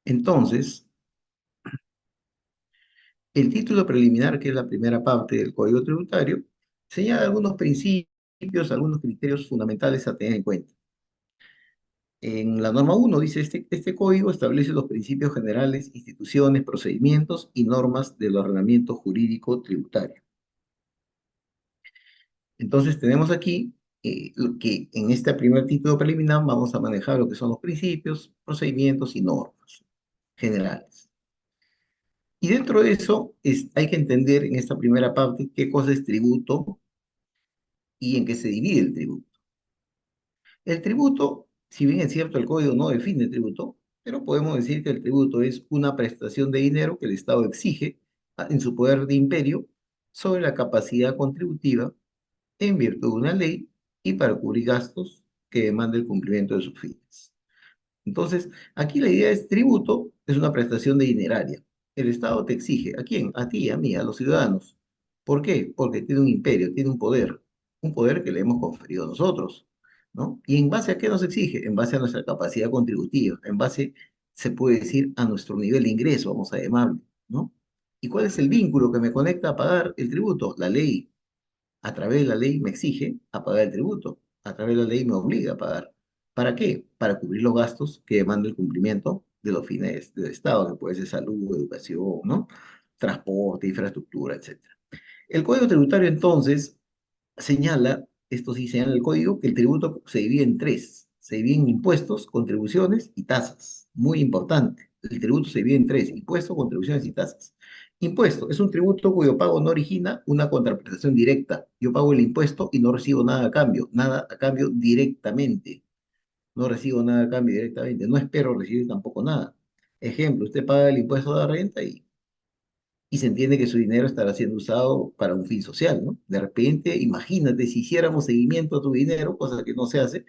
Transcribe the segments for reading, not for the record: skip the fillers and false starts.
Entonces, el título preliminar, que es la primera parte del Código Tributario, señala algunos principios, algunos criterios fundamentales a tener en cuenta. En la norma 1 dice, este código establece los principios generales, instituciones, procedimientos y normas del ordenamiento jurídico tributario. Entonces tenemos aquí lo que en este primer título preliminar vamos a manejar lo que son los principios, procedimientos y normas generales. Y dentro de eso hay que entender en esta primera parte qué cosa es tributo y en qué se divide el tributo. El tributo, si bien es cierto, el código no define el tributo, pero podemos decir que el tributo es una prestación de dinero que el Estado exige en su poder de imperio sobre la capacidad contributiva en virtud de una ley y para cubrir gastos que demanda el cumplimiento de sus fines. Entonces, aquí la idea es tributo, es una prestación de dineraria. El Estado te exige, ¿a quién? A ti, a mí, a los ciudadanos. ¿Por qué? Porque tiene un imperio, tiene un poder que le hemos conferido nosotros, ¿no? ¿Y en base a qué nos exige? En base a nuestra capacidad contributiva, en base, se puede decir, a nuestro nivel de ingreso, vamos a llamarlo, ¿no? ¿Y cuál es el vínculo que me conecta a pagar el tributo? La ley. A través de la ley me exige a pagar el tributo, a través de la ley me obliga a pagar. ¿Para qué? Para cubrir los gastos que demanda el cumplimiento de los fines del Estado, que puede ser salud, educación, ¿no? Transporte, infraestructura, etcétera. El Código Tributario entonces señala, esto sí señala el código, que el tributo se divide en tres. Se divide en impuestos, contribuciones y tasas. Muy importante. El tributo se divide en tres: impuestos, contribuciones y tasas. Impuesto es un tributo cuyo pago no origina una contraprestación directa. Yo pago el impuesto y no recibo nada a cambio directamente. No recibo nada a cambio directamente. No espero recibir tampoco nada. Ejemplo, usted paga el impuesto de la renta y se entiende que su dinero estará siendo usado para un fin social, ¿no? De repente, imagínate si hiciéramos seguimiento a tu dinero, cosa que no se hace,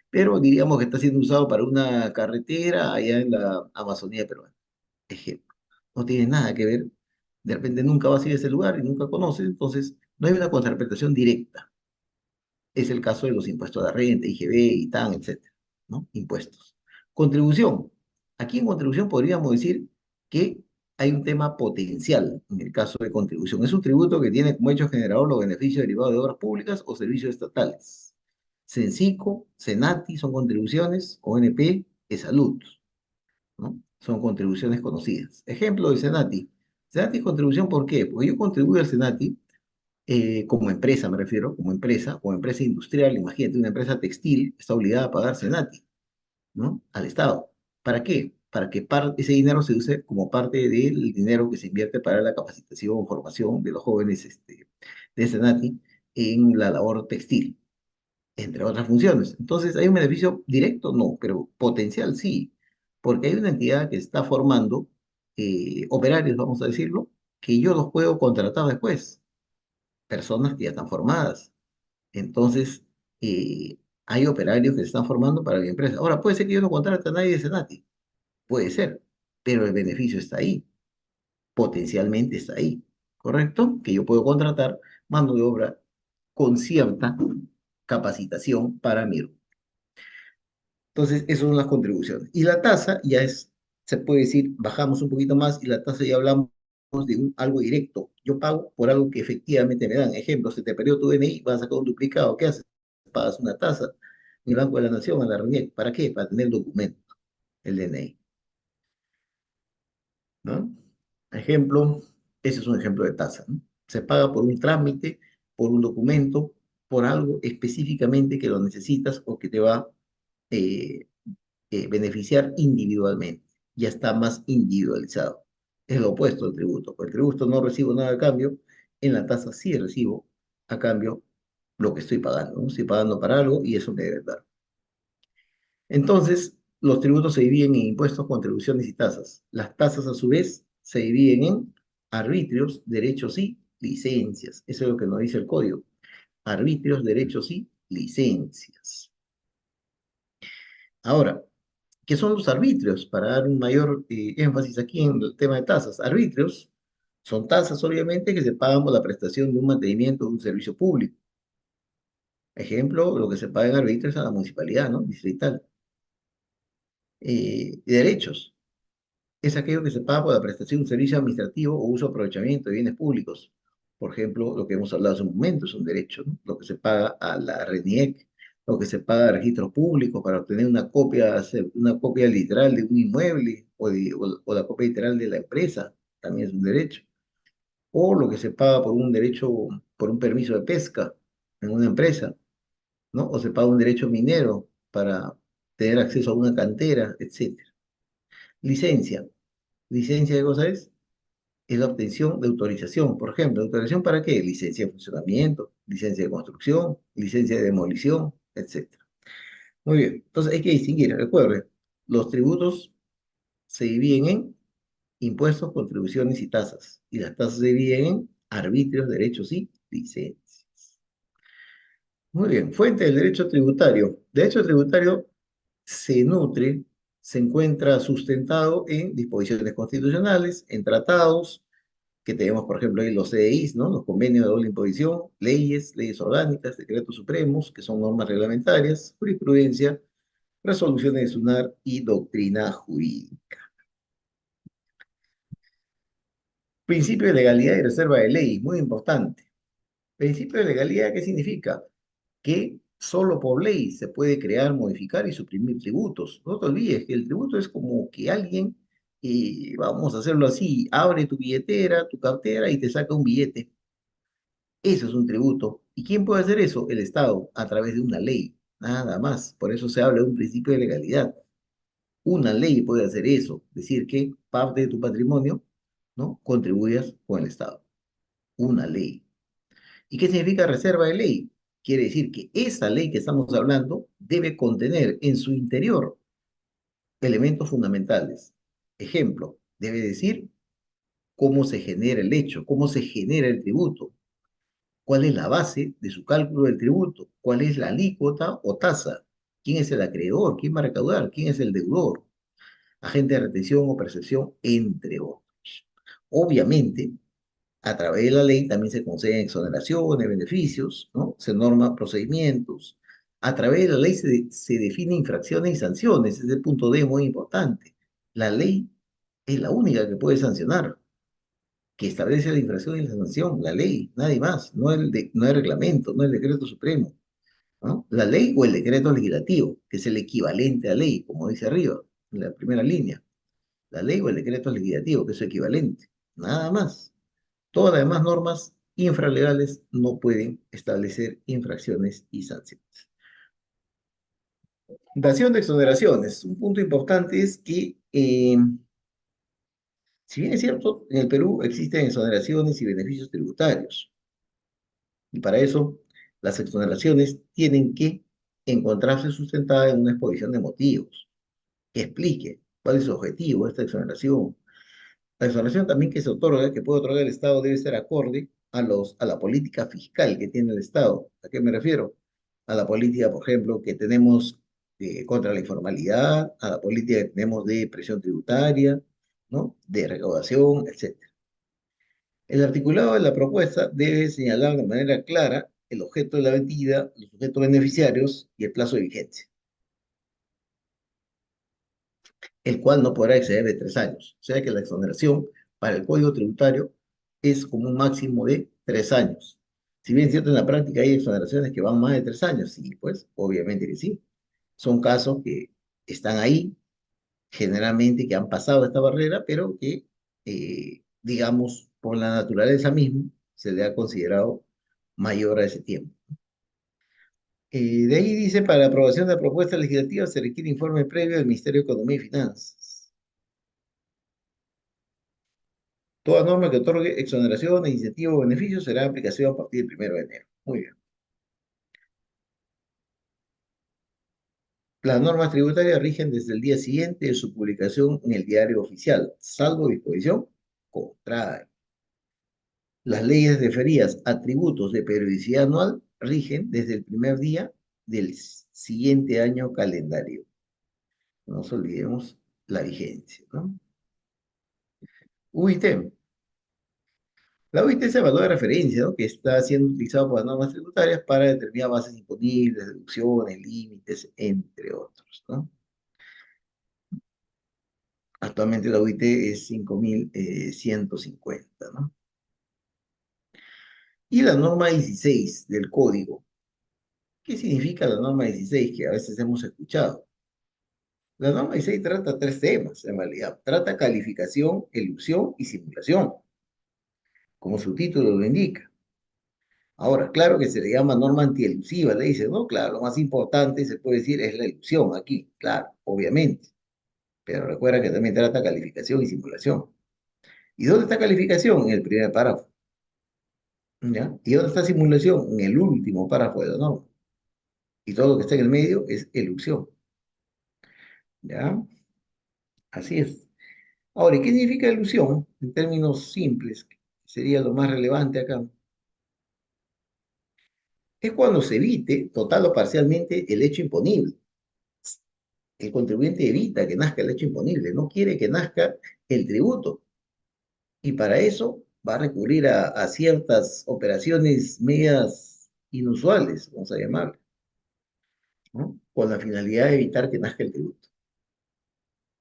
pero diríamos que está siendo usado para una carretera allá en la Amazonía peruana. Ejemplo. No tiene nada que ver. De repente nunca vas a ir a ese lugar y nunca conoces, entonces no hay una contraprestación directa. Es el caso de los impuestos de renta, IGB, ITAN, etcétera, ¿no? Impuestos. Contribución. Aquí en contribución podríamos decir que hay un tema potencial en el caso de contribución. Es un tributo que tiene como hecho generador los beneficios derivados de obras públicas o servicios estatales. Cencico, Senati son contribuciones, ONP es salud, ¿no? Son contribuciones conocidas. Ejemplo de Senati. Senati es contribución, ¿por qué? Porque yo contribuyo al Senati como empresa, me refiero, como empresa industrial. Imagínate, una empresa textil está obligada a pagar Senati, ¿no? Al Estado. ¿Para qué? Para que ese dinero se use como parte del dinero que se invierte para la capacitación o formación de los jóvenes de Senati en la labor textil, entre otras funciones. Entonces, ¿hay un beneficio directo? No, pero potencial sí, porque hay una entidad que está formando operarios, vamos a decirlo, que yo los puedo contratar después, personas que ya están formadas. Entonces, hay operarios que se están formando para la empresa. Ahora, puede ser que yo no contrate a nadie de Senati, puede ser, pero el beneficio está ahí, potencialmente está ahí, ¿correcto? Que yo puedo contratar mano de obra con cierta capacitación para mí. Entonces, esas son las contribuciones. Y la tasa ya es, se puede decir, bajamos un poquito más y la tasa ya hablamos de algo directo. Yo pago por algo que efectivamente me dan. Ejemplo, se te perdió tu DNI, vas a sacar un duplicado. ¿Qué haces? Pagas una tasa en el Banco de la Nación, en la RENIEC. ¿Para qué? Para tener el documento, el DNI, ¿no? Ejemplo, ese es un ejemplo de tasa, ¿no? Se paga por un trámite, por un documento, por algo específicamente que lo necesitas o que te va eh, beneficiar individualmente. Ya está más individualizado. Es lo opuesto al tributo. Por el tributo no recibo nada a cambio, en la tasa sí recibo a cambio lo que estoy pagando, ¿no? Estoy pagando para algo y eso me debe dar. Entonces, los tributos se dividen en impuestos, contribuciones y tasas. Las tasas, a su vez, se dividen en arbitrios, derechos y licencias. Eso es lo que nos dice el código. Arbitrios, derechos y licencias. Ahora, ¿qué son los arbitrios? Para dar un mayor énfasis aquí en el tema de tasas. Arbitrios son tasas, obviamente, que se pagan por la prestación de un mantenimiento de un servicio público. Ejemplo, lo que se paga en arbitrios a la municipalidad, ¿no? Distrital. Derechos. es aquello que se paga por la prestación de un servicio administrativo o uso o aprovechamiento de bienes públicos. Por ejemplo, lo que hemos hablado hace un momento es un derecho, ¿no? Lo que se paga a la RENIEC, lo que se paga a registros públicos para obtener una copia, hacer una copia literal de un inmueble o la copia literal de la empresa, también es un derecho. O lo que se paga por un derecho, por un permiso de pesca en una empresa, ¿no? O se paga un derecho minero para tener acceso a una cantera, etcétera. Licencia. ¿Licencia de cosa es la obtención de autorización? Por ejemplo, ¿autorización para qué? Licencia de funcionamiento, licencia de construcción, licencia de demolición, etcétera. Muy bien, entonces hay que distinguir, recuerden, los tributos se dividen en impuestos, contribuciones y tasas, y las tasas se dividen en arbitrios, derechos y licencias. Muy bien, fuente del derecho tributario. Derecho tributario se nutre, se encuentra sustentado en disposiciones constitucionales, en tratados, que tenemos, por ejemplo, ahí los CDIs, ¿no? Los convenios de doble imposición, leyes, leyes orgánicas, decretos supremos, que son normas reglamentarias, jurisprudencia, resoluciones de SUNAR y doctrina jurídica. Principio de legalidad y reserva de ley, muy importante. Principio de legalidad, ¿qué significa? Que solo por ley se puede crear, modificar y suprimir tributos. No te olvides que el tributo es como que alguien, vamos a hacerlo así, abre tu billetera, tu cartera y te saca un billete. Eso es un tributo. ¿Y quién puede hacer eso? El Estado, a través de una ley, nada más. Por eso se habla de un principio de legalidad. Una ley puede hacer eso, decir que parte de tu patrimonio, ¿no? Contribuyas con el Estado. Una ley. ¿Y qué significa reserva de ley? Quiere decir que esa ley que estamos hablando debe contener en su interior elementos fundamentales. Ejemplo, debe decir cómo se genera el hecho, cómo se genera el tributo, cuál es la base de su cálculo del tributo, cuál es la alícuota o tasa, quién es el acreedor, quién va a recaudar, quién es el deudor, agente de retención o percepción, entre otros. Obviamente, a través de la ley también se conceden exoneraciones, beneficios, ¿no? Se norman procedimientos. A través de la ley se definen infracciones y sanciones. Ese punto D muy importante. La ley es la única que puede sancionar, que establece la infracción y la sanción, la ley, nadie más, no el reglamento, no el decreto supremo, ¿no? La ley o el decreto legislativo, que es el equivalente a ley, como dice arriba, en la primera línea. La ley o el decreto legislativo, que es su equivalente, nada más. Todas las demás normas infralegales no pueden establecer infracciones y sanciones. Dación de exoneraciones. Un punto importante es que, si bien es cierto, en el Perú existen exoneraciones y beneficios tributarios, y para eso las exoneraciones tienen que encontrarse sustentadas en una exposición de motivos que explique cuál es su objetivo de esta exoneración. La exoneración también que se otorga, que puede otorgar el Estado, debe ser acorde a la política fiscal que tiene el Estado. ¿A qué me refiero? A la política, por ejemplo, que tenemos contra la informalidad, a la política que tenemos de presión tributaria, ¿no? De recaudación, etc. El articulado de la propuesta debe señalar de manera clara el objeto de la medida, los sujetos beneficiarios y el plazo de vigencia, el cual no podrá exceder de 3 años. O sea que la exoneración para el Código Tributario es como un máximo de 3 años. Si bien es cierto, en la práctica hay exoneraciones que van más de 3 años, sí, pues obviamente que sí. Son casos que están ahí, generalmente que han pasado esta barrera, pero que, digamos, por la naturaleza misma, se le ha considerado mayor a ese tiempo. De ahí dice, para la aprobación de la propuesta legislativa se requiere informe previo del Ministerio de Economía y Finanzas. Toda norma que otorgue exoneración, incentivo o beneficio será de aplicación a partir del 1 de enero. Muy bien. Las normas tributarias rigen desde el día siguiente de su publicación en el diario oficial, salvo disposición contraria. Las leyes referidas a tributos de periodicidad anual rigen desde el primer día del siguiente año calendario. No nos olvidemos la vigencia, ¿no? UIT. La OIT es el valor de referencia, ¿no? Que está siendo utilizado por las normas tributarias para determinar bases imponibles, deducciones, límites, entre otros, ¿no? Actualmente la UIT es 5.150, ¿no? Y la norma 16 del código. ¿Qué significa la norma 16 que a veces hemos escuchado? La norma 16 trata tres temas, en realidad. Trata calificación, elusión y simulación, como su título lo indica. Ahora, claro que se le llama norma antielusiva, le dice, no, claro, lo más importante se puede decir es la elusión aquí, claro, obviamente. Pero recuerda que también trata calificación y simulación. ¿Y dónde está calificación? En el primer párrafo. ¿Ya? ¿Y dónde está simulación? En el último párrafo de la norma. Y todo lo que está en el medio es elusión. ¿Ya? Así es. Ahora, ¿y qué significa ilusión? En términos simples, que sería lo más relevante acá. Es cuando se evite, total o parcialmente, el hecho imponible. El contribuyente evita que nazca el hecho imponible, no quiere que nazca el tributo. Y para eso va a recurrir a ciertas operaciones medias inusuales, vamos a llamar, ¿no? Con la finalidad de evitar que nazca el tributo.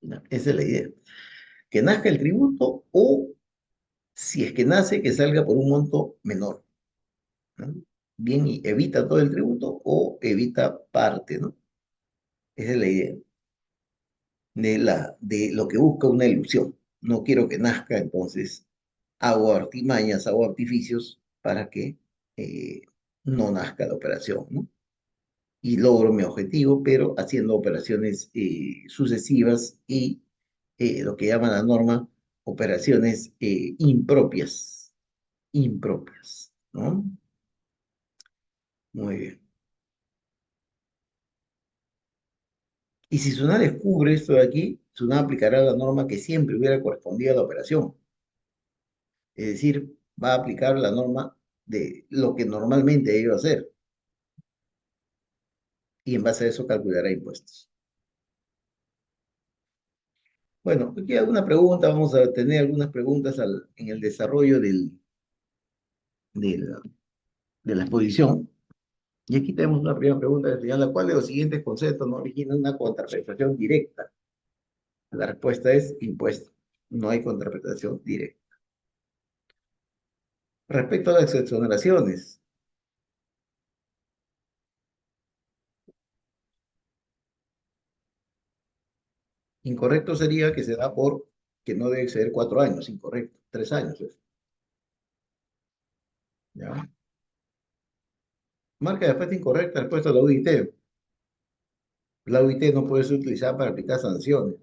¿No? Esa es la idea. Que nazca el tributo o, si es que nace, que salga por un monto menor. ¿No? Bien, y evita todo el tributo o evita parte, ¿no? Esa es la idea de lo que busca una ilusión. No quiero que nazca, entonces hago artimañas, hago artificios para que eh, no nazca la operación, ¿no? Y logro mi objetivo, pero haciendo operaciones sucesivas y lo que llaman la norma operaciones impropias, impropias, ¿no? Muy bien. Y si SUNAT descubre esto de aquí, SUNAT aplicará la norma que siempre hubiera correspondido a la operación. Es decir, va a aplicar la norma de lo que normalmente iba a hacer y en base a eso calculará impuestos. Bueno, aquí hay alguna pregunta, vamos a tener algunas preguntas en el desarrollo de la exposición. Y aquí tenemos una primera pregunta que señala, ¿cuál de los siguientes conceptos no origina una contraprestación directa? La respuesta es impuesto. No hay contraprestación directa. Respecto a las exoneraciones, incorrecto sería que se da por que no debe exceder 4 años, incorrecto, 3 años. ¿Ya? Marca de respuesta incorrecta, respuesta a la UIT. La UIT no puede ser utilizada para aplicar sanciones.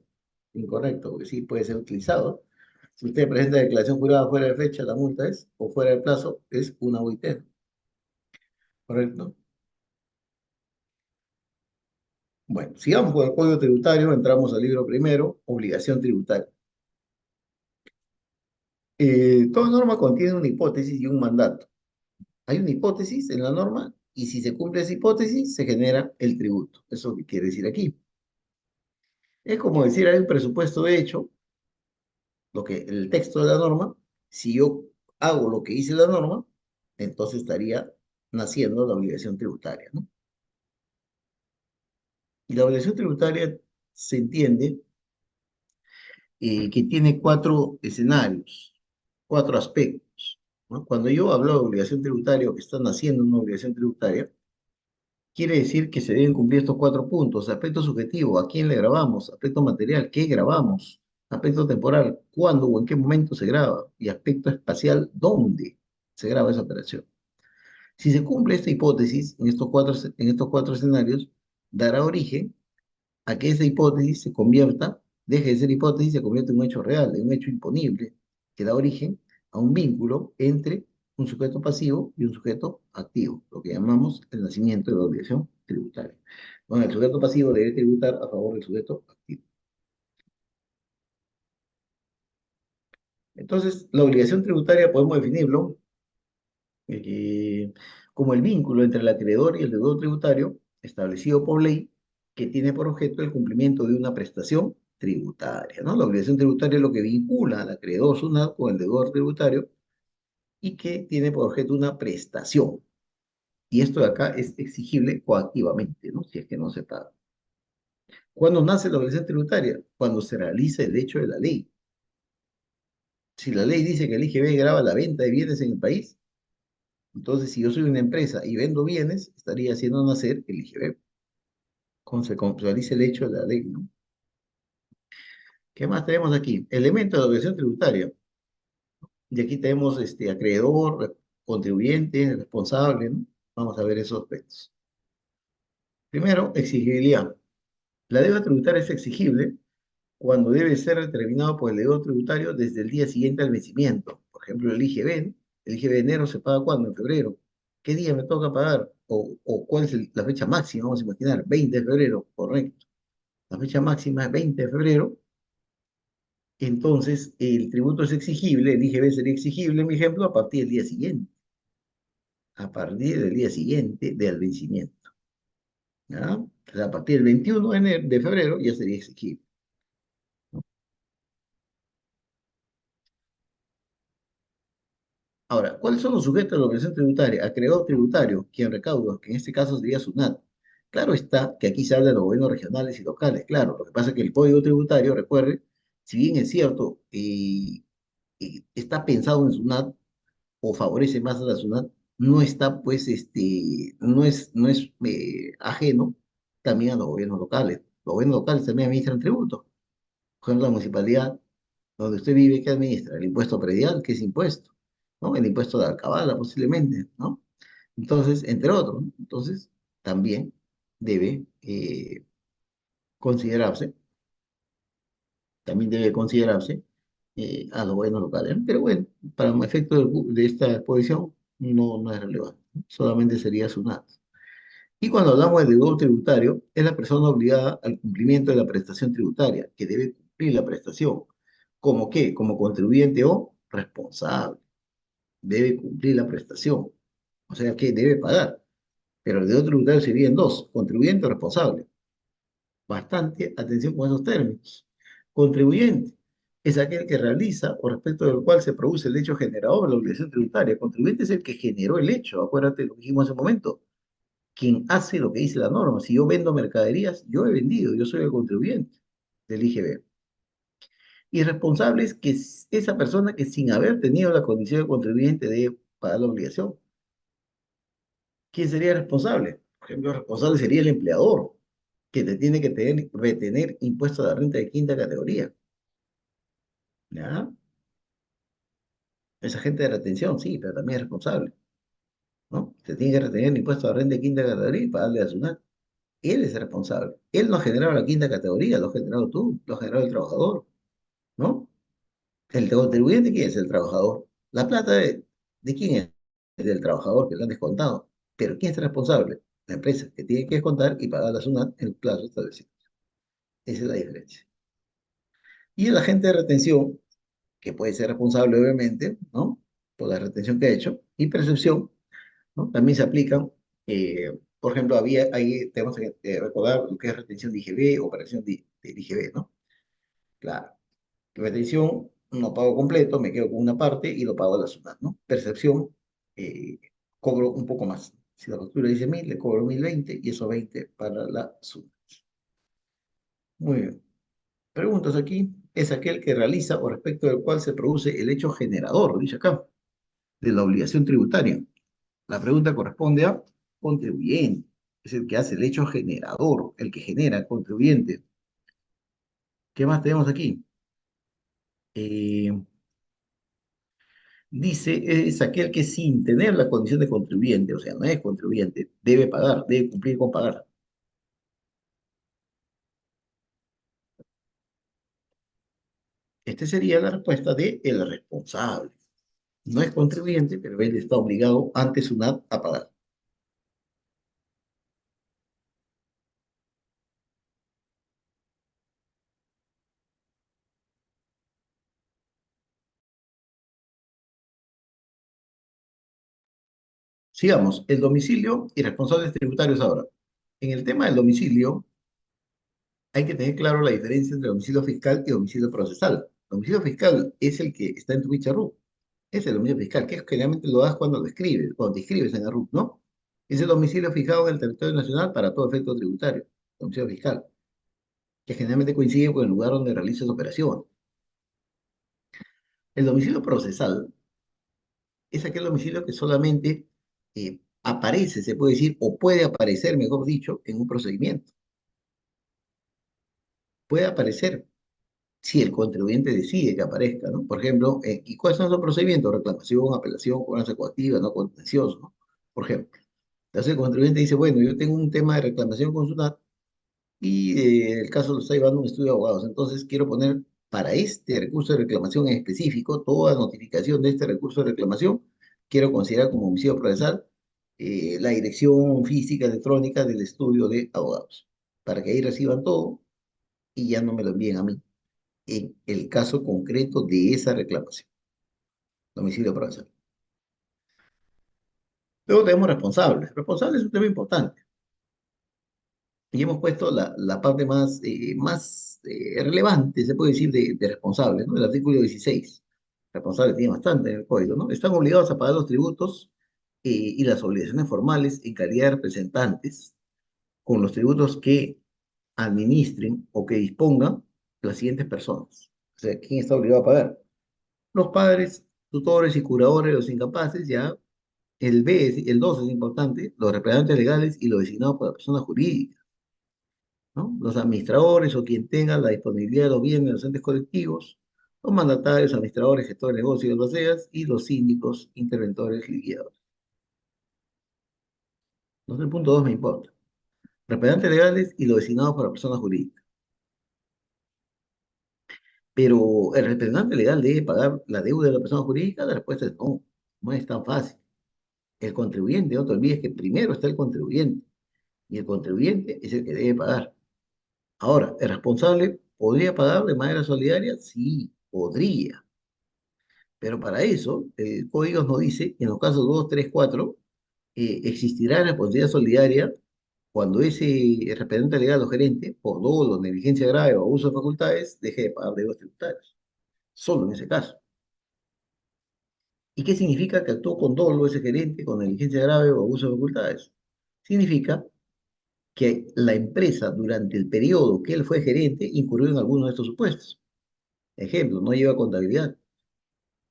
Incorrecto, porque sí puede ser utilizado. Si usted presenta declaración jurada fuera de fecha, la multa es, o fuera de plazo, es una UIT. ¿Correcto? Bueno, sigamos con el Código Tributario, entramos al libro primero, obligación tributaria. Toda norma contiene una hipótesis y un mandato. Hay una hipótesis en la norma y si se cumple esa hipótesis, se genera el tributo. Eso que quiere decir aquí. Es como decir, hay un presupuesto de hecho, el texto de la norma, si yo hago lo que dice la norma, entonces estaría naciendo la obligación tributaria, ¿no? Y la obligación tributaria se entiende que tiene cuatro escenarios, cuatro aspectos, ¿no? Cuando yo hablo de obligación tributaria o que están haciendo una obligación tributaria, quiere decir que se deben cumplir estos 4 puntos. Aspecto subjetivo, ¿a quién le grabamos? Aspecto material, ¿qué grabamos? Aspecto temporal, ¿cuándo o en qué momento se graba? Y aspecto espacial, ¿dónde se graba esa operación? Si se cumple esta hipótesis en estos cuatro escenarios, dará origen a que esa hipótesis se convierta, deje de ser hipótesis y se convierta en un hecho real, en un hecho imponible, que da origen a un vínculo entre un sujeto pasivo y un sujeto activo, lo que llamamos el nacimiento de la obligación tributaria. Bueno, el sujeto pasivo debe tributar a favor del sujeto activo. Entonces, la obligación tributaria podemos definirlo como el vínculo entre el acreedor y el deudor tributario establecido por ley que tiene por objeto el cumplimiento de una prestación tributaria, ¿no? La obligación tributaria es lo que vincula al acreedor SUNAT con el deudor tributario y que tiene por objeto una prestación. Y esto de acá es exigible coactivamente, ¿no? Si es que no se paga. ¿Cuándo nace la obligación tributaria? Cuando se realiza el hecho de la ley. Si la ley dice que el IGB grava la venta de bienes en el país, entonces si yo soy una empresa y vendo bienes, estaría haciendo nacer el IGB. Cuando se realiza el hecho de la ley, ¿no? ¿Qué más tenemos aquí? Elementos de la obligación tributaria. Y aquí tenemos acreedor, contribuyente, responsable, ¿no? Vamos a ver esos aspectos. Primero, exigibilidad. La deuda tributaria es exigible cuando debe ser determinado por el deudor tributario desde el día siguiente al vencimiento. Por ejemplo, el IGB de enero se paga ¿cuándo? En febrero. ¿Qué día me toca pagar? O ¿cuál es la fecha máxima? Vamos a imaginar, 20 de febrero, correcto. La fecha máxima es 20 de febrero, entonces el tributo es exigible, el IGB sería exigible, en mi ejemplo, a partir del día siguiente, a partir del día siguiente del vencimiento. ¿Ya? O sea, a partir del 21 de febrero ya sería exigible. Ahora, ¿cuáles son los sujetos de la obligación tributaria? Acreedor tributario, quien recauda, que en este caso sería SUNAT. Claro está que aquí se habla de los gobiernos regionales y locales, claro. Lo que pasa es que el Código Tributario, recuerde, si bien es cierto, está pensado en SUNAT o favorece más a la SUNAT, no está, pues, no es ajeno también a los gobiernos locales. Los gobiernos locales también administran tributos. Por ejemplo, la municipalidad donde usted vive, ¿qué administra? El impuesto predial, ¿qué es impuesto? ¿No? El impuesto de alcabala, posiblemente, ¿no? Entonces, entre otros, ¿no? Entonces, también debe considerarse, también debe considerarse a los gobiernos locales, ¿no? Pero bueno, para el efecto de esta exposición, no es relevante, ¿no? Solamente sería SUNAT. Y cuando hablamos del deudor tributario, es la persona obligada al cumplimiento de la prestación tributaria, que debe cumplir la prestación. ¿Como qué? Como contribuyente o responsable. Debe cumplir la prestación. O sea que debe pagar. Pero el deudor tributario se divide en dos, contribuyente o responsable. Bastante atención con esos términos. Contribuyente es aquel que realiza o respecto del cual se produce el hecho generador de la obligación tributaria. Contribuyente es el que generó el hecho, acuérdate lo que dijimos hace un momento. Quien hace lo que dice la norma. Si yo vendo mercaderías, yo he vendido, yo soy el contribuyente del IGB. Y responsable es que es esa persona que sin haber tenido la condición de contribuyente debe pagar la obligación. ¿Quién sería responsable? Por ejemplo, el responsable sería el empleador, que te tiene que retener impuestos a la renta de quinta categoría. ¿Ya? Es agente de retención, sí, pero también es responsable, ¿no? Se tiene que retener impuestos a la renta de quinta categoría y pagarle a SUNAT. Él es el responsable. Él no ha generado la quinta categoría, lo has generado tú, lo ha generado el trabajador, ¿no? El contribuyente, ¿quién es el trabajador? La plata ¿de quién es? Es del trabajador que le han descontado. Pero ¿quién es el responsable? La empresa, que tiene que descontar y pagar la SUNAT en el plazo establecido. Esa es la diferencia. Y el agente de retención, que puede ser responsable, obviamente, ¿no? Por la retención que ha hecho, y percepción, ¿no? También se aplican. Por ejemplo, ahí tenemos que recordar lo que es retención de IGB, operación de IGB, ¿no? Claro. Retención, no pago completo, me quedo con una parte y lo pago a la SUNAT, ¿no? Percepción, eh, cobro un poco más. Si la factura dice 1000, le cobro 1020 y eso 20 para la SUNAT. Muy bien. Preguntas aquí. Es aquel que realiza o respecto del cual se produce el hecho generador, dice acá, de la obligación tributaria. La pregunta corresponde a contribuyente. Es el que hace el hecho generador, el que genera contribuyente. ¿Qué más tenemos aquí? Eh, Dice, es aquel que sin tener la condición de contribuyente, o sea, no es contribuyente, debe pagar, debe cumplir con pagar. Esta sería la respuesta de el responsable. No es contribuyente, pero él está obligado ante SUNAT a pagar. Sigamos, el domicilio y responsables tributarios ahora. En el tema del domicilio, hay que tener claro la diferencia entre domicilio fiscal y domicilio procesal. Domicilio fiscal es el que está en tu ficha RUT. Es el domicilio fiscal, que es generalmente lo das cuando lo escribes, cuando te inscribes en el RUT, ¿no? Es el domicilio fijado en el territorio nacional para todo efecto tributario, domicilio fiscal. que generalmente coincide con el lugar donde realiza esa operación. El domicilio procesal es aquel domicilio que solamente aparece, se puede decir, o puede aparecer, mejor dicho, en un procedimiento. Puede aparecer si el contribuyente decide que aparezca, ¿no? Por ejemplo, ¿y cuáles son los procedimientos? Reclamación, apelación, cobranza coactiva, no contencioso, ¿no? Por ejemplo, entonces el contribuyente dice, bueno, yo tengo un tema de reclamación con SUNAT y el caso lo está llevando un estudio de abogados, entonces quiero poner para este recurso de reclamación en específico, toda notificación de este recurso de reclamación, quiero considerar como homicidio procesal la dirección física electrónica del estudio de abogados, para que ahí reciban todo y ya no me lo envíen a mí en el caso concreto de esa reclamación, domicilio procesal. Luego tenemos responsables. Responsables es un tema importante. Y hemos puesto la parte más relevante, se puede decir, de responsables, ¿no? El artículo 16. Responsables tiene bastante en el código, ¿no? Están obligados a pagar los tributos y las obligaciones formales en calidad de representantes con los tributos que administren o que dispongan las siguientes personas. O sea, ¿quién está obligado a pagar? Los padres, tutores y curadores de los incapaces, ya. El 2 es importante, los representantes legales y los designados por la persona jurídica, ¿no? Los administradores o quien tenga la disponibilidad de los bienes de los entes colectivos, los mandatarios, administradores, gestores de negocios y albaceas, y los síndicos, interventores, liquidadores. Entonces, el punto 2 me importa. Representantes legales y los designados por la persona jurídica. Pero el representante legal debe pagar la deuda de la persona jurídica. La respuesta es no, no es tan fácil. El contribuyente, no te olvides que primero está el contribuyente y el contribuyente es el que debe pagar. Ahora, ¿el responsable podría pagar de manera solidaria? Sí, podría. Pero para eso, el código nos dice, en los casos 2, 3, 4, existirá responsabilidad solidaria cuando ese representante legal o gerente, por dolo, negligencia grave o abuso de facultades, deje de pagar deudas tributarias. Solo en ese caso. ¿Y qué significa que actuó con dolo ese gerente, con negligencia grave o abuso de facultades? Significa que la empresa, durante el periodo que él fue gerente, incurrió en alguno de estos supuestos. Ejemplo, no lleva contabilidad,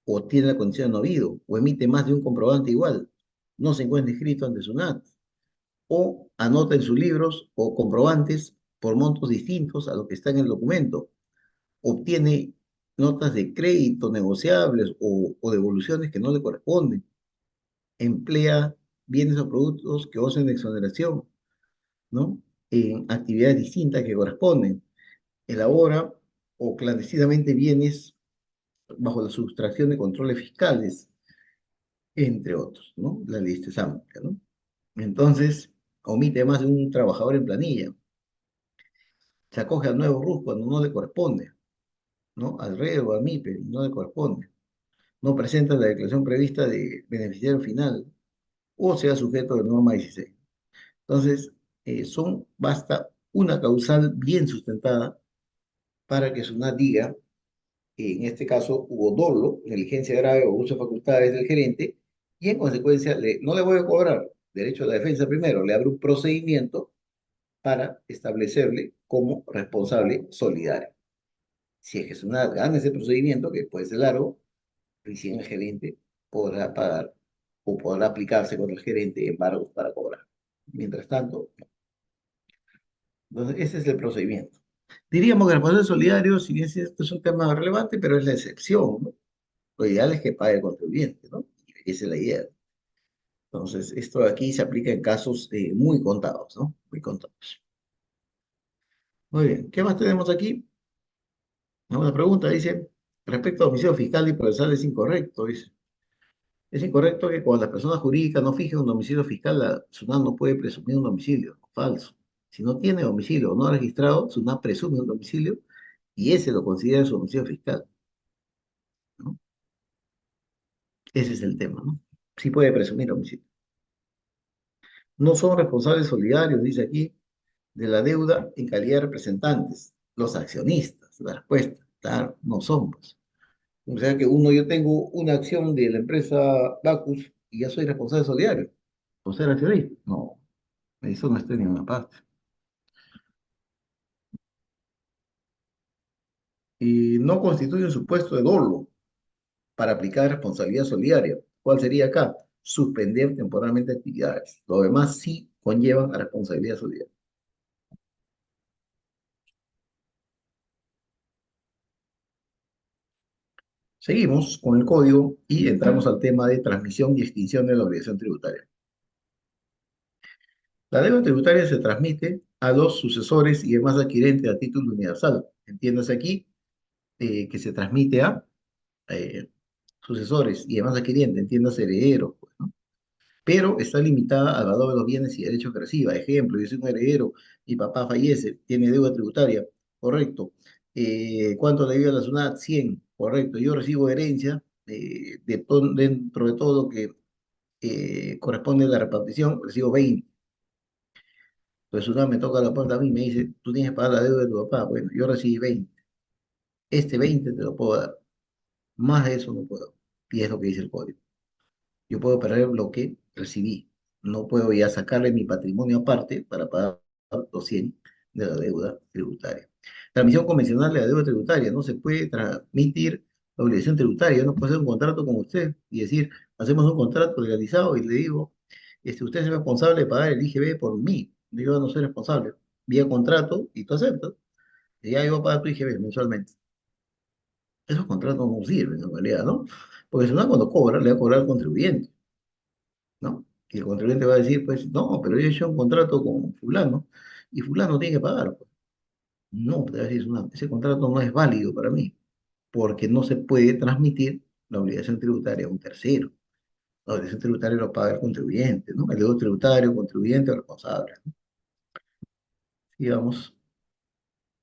o tiene la condición de no habido, o emite más de un comprobante igual, no se encuentra inscrito ante SUNAT, o anota en sus libros o comprobantes por montos distintos a lo que está en el documento, obtiene notas de crédito negociables o devoluciones que no le corresponden, emplea bienes o productos que gocen de exoneración, ¿no? En actividades distintas que corresponden, elabora o clandestinamente bienes bajo la sustracción de controles fiscales, entre otros, ¿no? La lista es amplia, ¿no? Entonces, omite más de un trabajador en planilla, se acoge al nuevo RUS cuando no le corresponde, ¿no? Al RE o al MIPE, y no le corresponde. No presenta la declaración prevista de beneficiario final o sea sujeto de norma 16. Entonces, basta una causal bien sustentada para que SUNAT diga en este caso hubo dolo, negligencia grave o uso de facultades del gerente, y en consecuencia no le voy a cobrar derecho a la defensa primero, le abre un procedimiento para establecerle como responsable solidario. Si es que es una gana ese procedimiento, que puede ser largo, recién el gerente podrá pagar o podrá aplicarse contra el gerente embargos para cobrar. Mientras tanto, no. Entonces, ese es el procedimiento. Diríamos que el responsable solidario, si bien esto es un tema relevante, pero es la excepción, ¿no? Lo ideal es que pague el contribuyente, ¿no? Y esa es la idea. Entonces, esto aquí se aplica en casos muy contados, ¿no? Muy contados. Muy bien, ¿qué más tenemos aquí? Una pregunta, dice, respecto a domicilio fiscal y procesal es incorrecto, dice. Es incorrecto que cuando las personas jurídicas no fijen un domicilio fiscal, la SUNAT no puede presumir un domicilio. Falso. Si no tiene domicilio o no ha registrado, SUNAT presume un domicilio y ese lo considera su domicilio fiscal, ¿no? Ese es el tema, ¿no? Sí puede presumir domicilio. No son responsables solidarios, dice aquí, de la deuda en calidad de representantes, los accionistas. La respuesta, claro, no somos. O sea que yo tengo una acción de la empresa Bacus y ya soy responsable solidario. ¿O ser accionista? No, eso no está en ninguna parte. no constituye un supuesto de dolo para aplicar responsabilidad solidaria. ¿Cuál sería acá? Suspender temporalmente actividades. Lo demás sí conllevan a responsabilidad solidaria. Seguimos con el código y entramos al tema de transmisión y extinción de la obligación tributaria. La deuda tributaria se transmite a los sucesores y demás adquirentes a título universal. Entiéndase aquí que se transmite a eh, sucesores y demás adquirentes, entiéndase herederos, pues, ¿no? Pero está limitada al valor de los bienes y derechos que reciba. Ejemplo, yo soy un heredero, mi papá fallece, tiene deuda tributaria, correcto. ¿Cuánto le debe a la SUNAT? 100, correcto. Yo recibo herencia dentro de todo lo que corresponde a la repartición, recibo 20. Entonces SUNAT me toca la puerta a mí y me dice, tú tienes que pagar la deuda de tu papá. Bueno, yo recibí 20. Este 20 te lo puedo dar. Más de eso no puedo. Y es lo que dice el código. Yo puedo perder lo que recibí. No puedo ya sacarle mi patrimonio aparte para pagar los 100 de la deuda tributaria. Transmisión convencional de la deuda tributaria. No se puede transmitir la obligación tributaria. Yo no puedo hacer un contrato con usted y decir, hacemos un contrato legalizado y le digo, usted es responsable de pagar el IGB por mí. Yo no soy responsable. Vía contrato y tú aceptas. Y ya yo voy a pagar tu IGB mensualmente. Esos contratos no sirven en realidad, ¿no? Porque si no, cuando cobra, le va a cobrar al contribuyente. ¿No? Y el contribuyente va a decir, pues, no, pero yo he hecho un contrato con fulano y fulano tiene que pagar, pues. No, te va a decir, ese contrato no es válido para mí, porque no se puede transmitir la obligación tributaria a un tercero. La obligación tributaria lo paga el contribuyente, ¿no? El deudor tributario, contribuyente, responsable, ¿no? Digamos,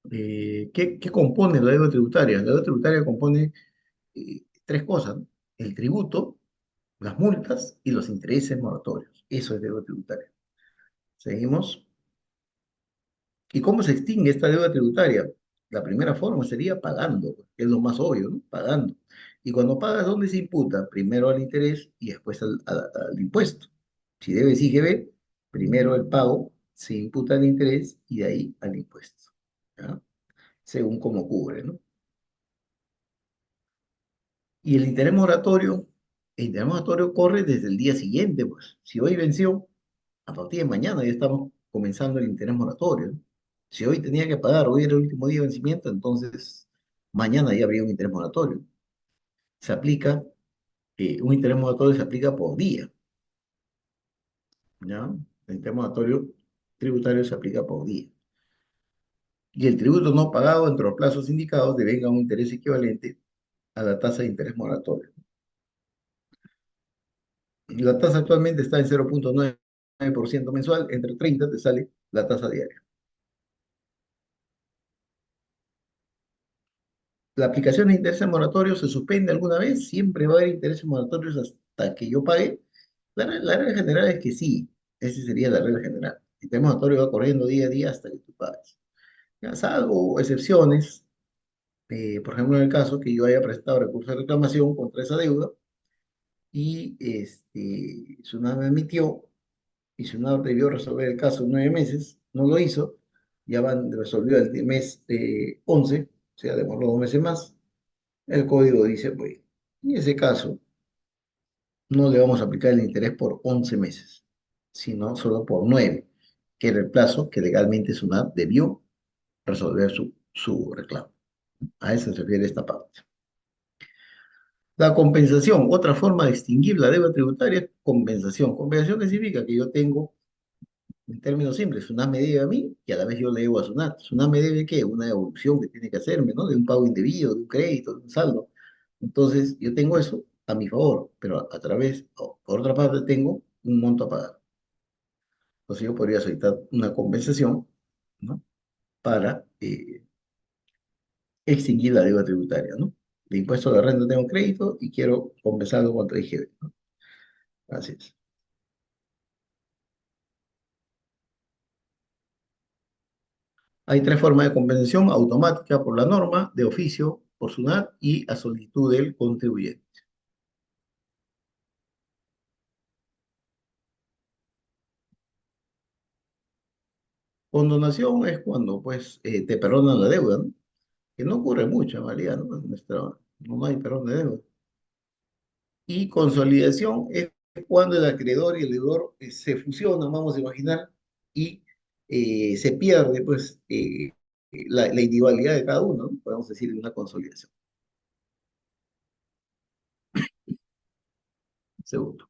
¿qué compone la deuda tributaria? La deuda tributaria compone tres cosas, ¿no? El tributo, las multas y los intereses moratorios. Eso es deuda tributaria. Seguimos. ¿Y cómo se extingue esta deuda tributaria? La primera forma sería pagando, que es lo más obvio, ¿no? Pagando. Y cuando pagas, ¿dónde se imputa? Primero al interés y después al impuesto. Si debes IGB, primero el pago, se imputa el interés y de ahí al impuesto. ¿Ya? Según cómo cubre, ¿no? Y el interés moratorio corre desde el día siguiente, pues. Si hoy venció, a partir de mañana ya estamos comenzando el interés moratorio, ¿no? Si hoy tenía que pagar, hoy era el último día de vencimiento, entonces mañana ya habría un interés moratorio. Se aplica, un interés moratorio se aplica por día, ¿ya? El interés moratorio tributario se aplica por día. Y el tributo no pagado entre los plazos indicados devenga un interés equivalente a la tasa de interés moratorio. La tasa actualmente está en 0,9% mensual, entre 30 te sale la tasa diaria. La aplicación de intereses moratorios se suspende alguna vez, siempre va a haber intereses moratorios hasta que yo pague. La regla general es que sí, esa sería la regla general. El interés moratorio va corriendo día a día hasta que tú pagues. Ya, salvo excepciones, por ejemplo, en el caso que yo haya prestado recurso de reclamación contra esa deuda y SUNAT me admitió y SUNAT debió resolver el caso en 9 meses, no lo hizo, ya resolvió el mes 11, o sea, demoró 2 meses más. El código dice, pues, en ese caso, no le vamos a aplicar el interés por 11 meses, sino solo por 9, que era el plazo que legalmente SUNAT debió resolver su reclamo. A eso se refiere esta parte. La compensación, otra forma de extinguir la deuda tributaria es compensación. Compensación que significa que yo tengo, en términos simples, SUNAT me debe a mí y a la vez yo le debo a SUNAT. ¿SUNAT me debe qué? Una devolución que tiene que hacerme, ¿no? De un pago indebido, de un crédito, de un saldo. Entonces, yo tengo eso a mi favor, pero a través, o por otra parte, tengo un monto a pagar. Entonces, yo podría solicitar una compensación, ¿no? Para extinguir la deuda tributaria, ¿no? De impuesto de renta tengo crédito y quiero compensarlo contra IGB, ¿no? Así es. Hay tres formas de compensación: automática por la norma, de oficio por SUNAT y a solicitud del contribuyente. Condonación es cuando, pues, te perdonan la deuda, ¿no? que no ocurre mucho en realidad, ¿no? No hay perdón de deuda. Y consolidación es cuando el acreedor y el deudor se fusionan, vamos a imaginar, y se pierde, pues, la individualidad de cada uno, ¿no? Podemos decir una consolidación. Segundo.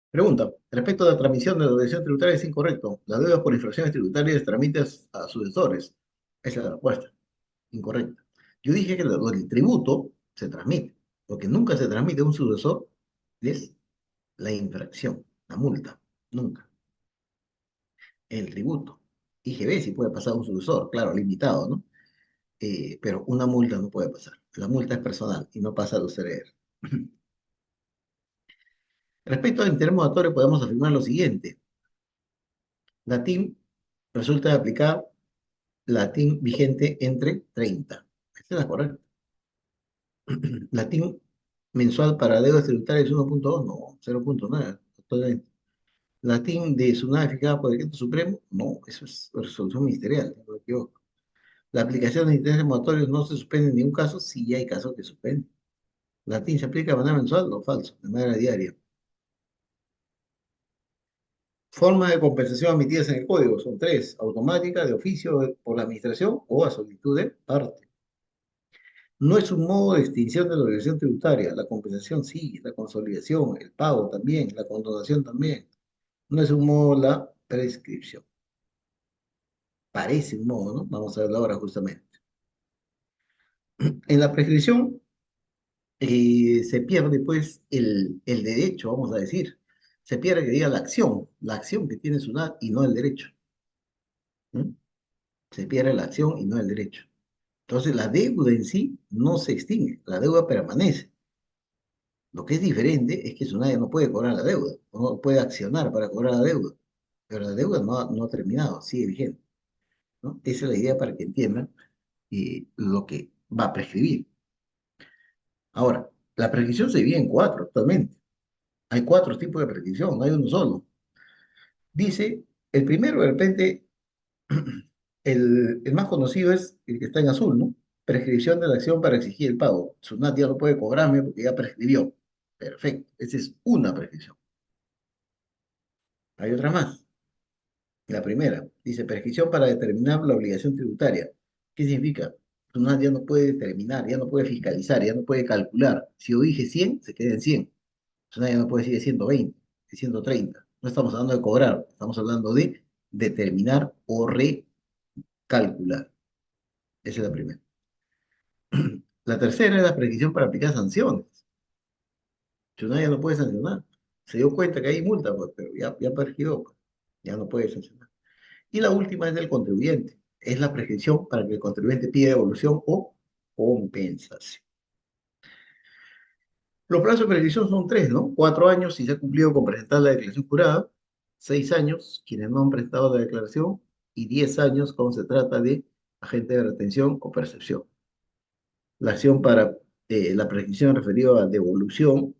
Pregunta, respecto a la transmisión de la obligación tributaria es incorrecto. Las deudas por infracciones tributarias tramitan a sucesores. Esa es la respuesta. Incorrecta. Yo dije que el tributo se transmite. Lo que nunca se transmite a un sucesor es la infracción, la multa. Nunca. El tributo. IGB sí puede pasar a un sucesor, claro, limitado, ¿no? Pero una multa no puede pasar. La multa es personal y no pasa a los herederos. Respecto al interés moratorio, podemos afirmar lo siguiente. La TIM resulta de aplicar la TIM vigente entre 30. Esta es la correcta. La TIM mensual para deudas tributarias es 1.2, no, 0.9. Totalmente. La TIM de su nada fijada por el decreto supremo, no, eso es resolución ministerial, no me equivoco. La aplicación de intereses moratorios no se suspende en ningún caso, si ya hay casos que suspenden. La TIM se aplica de manera mensual, no, falso, de manera diaria. Formas de compensación admitidas en el código son tres: automática, de oficio por la administración o a solicitud de parte. No es un modo de extinción de la obligación tributaria. La compensación sí, la consolidación, el pago también, la condonación también. No es un modo la prescripción. Parece un modo, ¿no? Vamos a verlo ahora justamente. En la prescripción se pierde pues el derecho, vamos a decir. Se pierde que diga la acción que tiene SUNAT y no el derecho. ¿Mm? Se pierde la acción y no el derecho. Entonces la deuda en sí no se extingue, la deuda permanece. Lo que es diferente es que Sunaya no puede cobrar la deuda, o no puede accionar para cobrar la deuda, pero la deuda no ha terminado, sigue vigente, ¿no? Esa es la idea para que entiendan lo que va a prescribir. Ahora, la prescripción se divide en cuatro actualmente. Hay cuatro tipos de prescripción, no hay uno solo. Dice, el primero de repente, el más conocido es el que está en azul, ¿no? Prescripción de la acción para exigir el pago. Sunat ya no puede cobrarme porque ya prescribió. Perfecto, esa es una prescripción. Hay otra más. La primera, dice prescripción para determinar la obligación tributaria. ¿Qué significa? Sunat ya no puede determinar, ya no puede fiscalizar, ya no puede calcular. Si yo dije 100, se queda en 100. Sunat ya no puede decir de 120, de 130. No estamos hablando de cobrar, estamos hablando de determinar o recalcular. Esa es la primera. La tercera es la prescripción para aplicar sanciones. Sunat ya no puede sancionar. Se dio cuenta que hay multa, pues, pero ya prescribió, pues. Ya no puede sancionar. Y la última es del contribuyente. Es la prescripción para que el contribuyente pida devolución o compensación. Los plazos de prescripción son tres, ¿no? 4 años si se ha cumplido con presentar la declaración jurada, 6 años quienes no han prestado la declaración y 10 años cuando se trata de agente de retención o percepción. La acción para la prescripción referida a devolución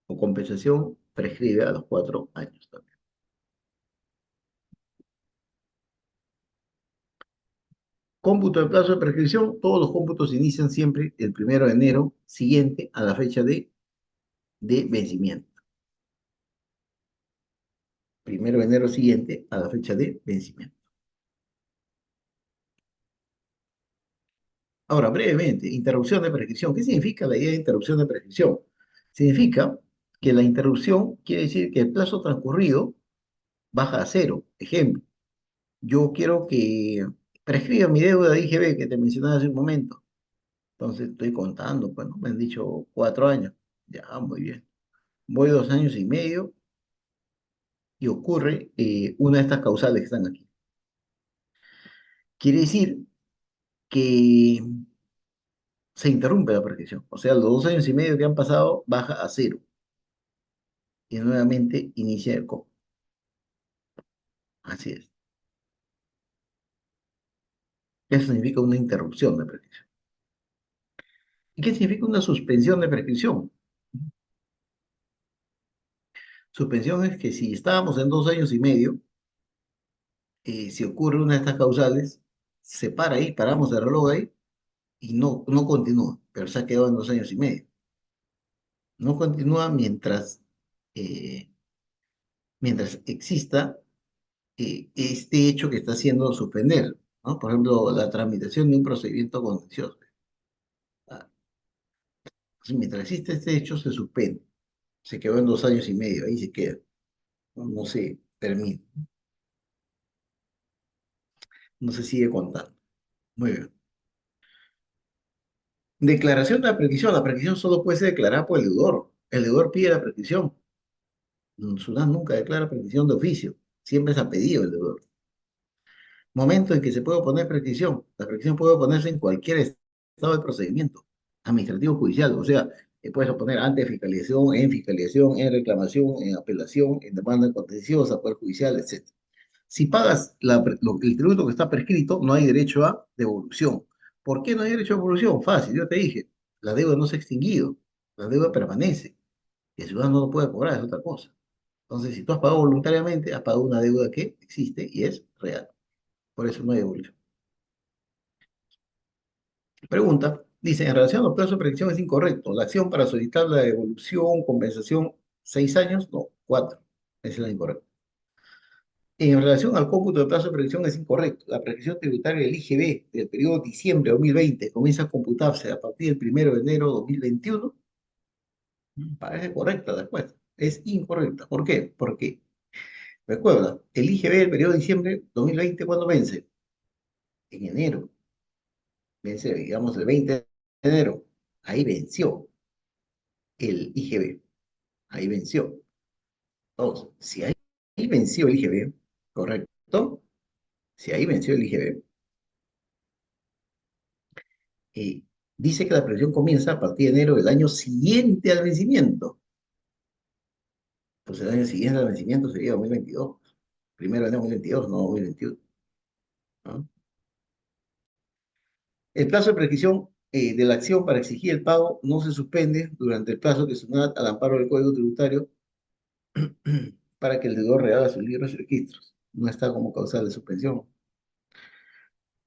o compensación prescribe a los 4 años también. Cómputo de plazo de prescripción, todos los cómputos inician siempre el 1 de enero siguiente a la fecha de vencimiento. 1 de enero siguiente a la fecha de vencimiento. Ahora, brevemente, interrupción de prescripción. ¿Qué significa la idea de interrupción de prescripción? Significa que la interrupción quiere decir que el plazo transcurrido baja a cero. Ejemplo, yo quiero que prescriba mi deuda de IGB que te mencionaba hace un momento. Entonces estoy contando, pues, ¿no? Me han dicho 4 años. Ya, muy bien. Voy 2 años y medio y ocurre una de estas causales que están aquí. Quiere decir que se interrumpe la prescripción. O sea, los 2 años y medio que han pasado baja a cero. y nuevamente inicia el cobro. Así es. Eso significa una interrupción de prescripción. ¿Y qué significa una suspensión de prescripción? Suspensión es que si estábamos en 2 años y medio, si ocurre una de estas causales, se para ahí, paramos el reloj ahí y no continúa, pero se ha quedado en 2 años y medio. No continúa eh, mientras exista este hecho que está haciendo suspender, ¿no? Por ejemplo, la tramitación de un procedimiento contencioso. Ah, entonces, mientras existe este hecho, se suspende. Se quedó en 2 años y medio, ahí se queda. No se termina, no se sigue contando. Muy bien. Declaración de la prescripción. La prescripción solo puede ser declarada por el deudor. El deudor pide la prescripción. SUNAT nunca declara prescripción de oficio. Siempre es a pedido el deudor. Momento en que se puede oponer prescripción. La prescripción puede oponerse en cualquier estado de procedimiento administrativo judicial. O sea, puedes oponer ante fiscalización, en reclamación, en apelación, en demanda contenciosa, poder judicial, etc. Si pagas el tributo que está prescrito, no hay derecho a devolución. ¿Por qué no hay derecho a devolución? Fácil, yo te dije, la deuda no se ha extinguido, la deuda permanece. Y el ciudadano no lo puede cobrar, es otra cosa. Entonces, si tú has pagado voluntariamente, has pagado una deuda que existe y es real. Por eso no hay devolución. Pregunta, dice, en relación a los plazos de prescripción es incorrecto. La acción para solicitar la devolución, compensación, 6 años, no, 4. Esa es la incorrecta. En relación al cómputo de plazo de prescripción es incorrecto. La prescripción tributaria del IGB del periodo diciembre de 2020 comienza a computarse a partir del 1 de enero de 2021. Parece correcta la respuesta. Es incorrecta. ¿Por qué? Porque, recuerda, el IGB del periodo de diciembre de 2020, ¿cuándo vence? En enero. Vence, digamos, el 20 de enero. Ahí venció el IGB. Ahí venció. Entonces, si ahí venció el IGB, ¿correcto? Si ahí venció el IGB, eh, dice que la previsión comienza a partir de enero del año siguiente al vencimiento. Pues el año siguiente al vencimiento sería 2022. Primero de enero de 2022, no 2021. ¿No? El plazo de prescripción de la acción para exigir el pago no se suspende durante el plazo que se da al amparo del Código Tributario para que el deudor rehaga sus libros y registros. No está como causal de suspensión.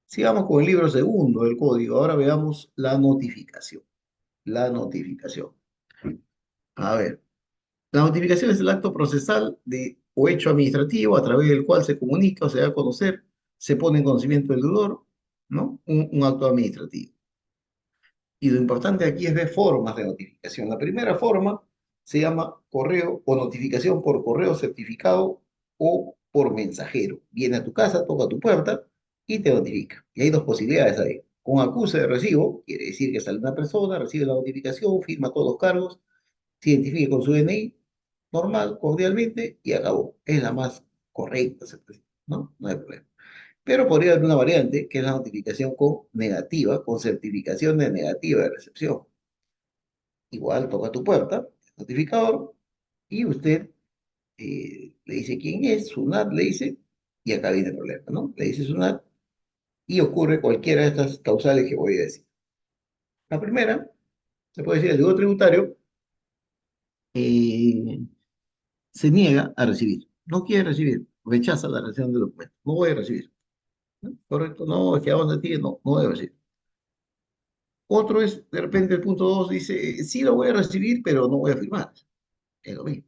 Sigamos con el libro segundo del Código. Ahora veamos la notificación. La notificación. A ver. La notificación es el acto procesal o hecho administrativo a través del cual se comunica o se da a conocer, se pone en conocimiento del deudor, ¿no? Un acto administrativo. Y lo importante aquí es ver formas de notificación. La primera forma se llama correo o notificación por correo certificado o por mensajero. Viene a tu casa, toca tu puerta y te notifica. Y hay dos posibilidades ahí. Con acuse de recibo, quiere decir que sale una persona, recibe la notificación, firma todos los cargos, se identifique con su DNI, normal, cordialmente, y acabó. Es la más correcta, ¿no? No hay problema. Pero podría haber una variante, que es la notificación con negativa, con certificación de negativa de recepción. Igual toca tu puerta, el notificador, y usted le dice quién es, SUNAT le dice, y acá viene el problema, ¿no? Le dice SUNAT, y ocurre cualquiera de estas causales que voy a decir. La primera, se puede decir el deudor tributario, eh, se niega a recibir, no quiere recibir, rechaza la recepción del documento, no voy a recibir, ¿no? Correcto, no, es que a dónde tiene, no voy a recibir. Otro es, de repente, el punto 2 dice, sí lo voy a recibir, pero no voy a firmar. Es lo mismo.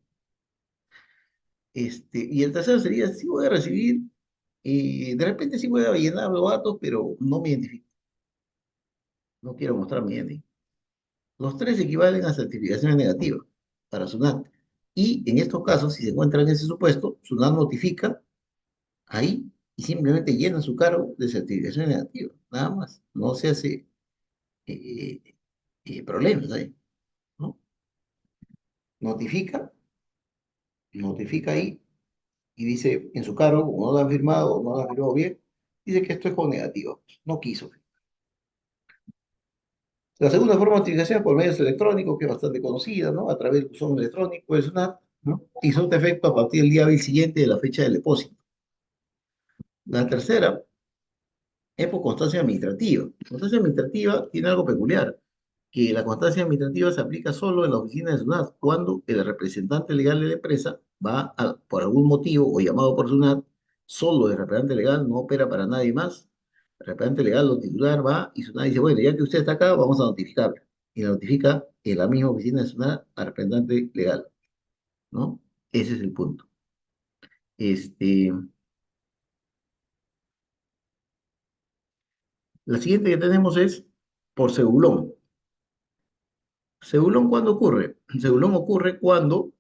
Y el tercero sería, sí voy a recibir, de repente sí voy a llenar los datos, pero no me identifico. No quiero mostrar mi DNI. Los tres equivalen a certificaciones negativas para SUNAT. Y en estos casos, si se encuentra en ese supuesto, SUNAT notifica ahí y simplemente llena su cargo de certificación negativa. Nada más. No se hace eh, problemas ahí, ¿no? Notifica, notifica ahí y dice en su cargo, como no lo han firmado, no lo han firmado bien, dice que esto es con negativo. No quiso. La segunda forma de notificación es por medios electrónicos, que es bastante conocida, ¿no? A través del buzón electrónico del SUNAT, ¿no? Y surte efecto a partir del día hábil siguiente de la fecha del depósito. La tercera es por constancia administrativa. La constancia administrativa tiene algo peculiar, que la constancia administrativa se aplica solo en la oficina de SUNAT cuando el representante legal de la empresa por algún motivo o llamado por SUNAT, solo el representante legal no opera para nadie más. El representante legal o titular va y SUNAT dice, bueno, ya que usted está acá, vamos a notificarle. Y la notifica en la misma oficina de SUNAT al representante legal, ¿no? Ese es el punto. Este, la siguiente que tenemos es por cedulón. Cedulón, ¿cuándo ocurre? Cedulón ocurre cuando,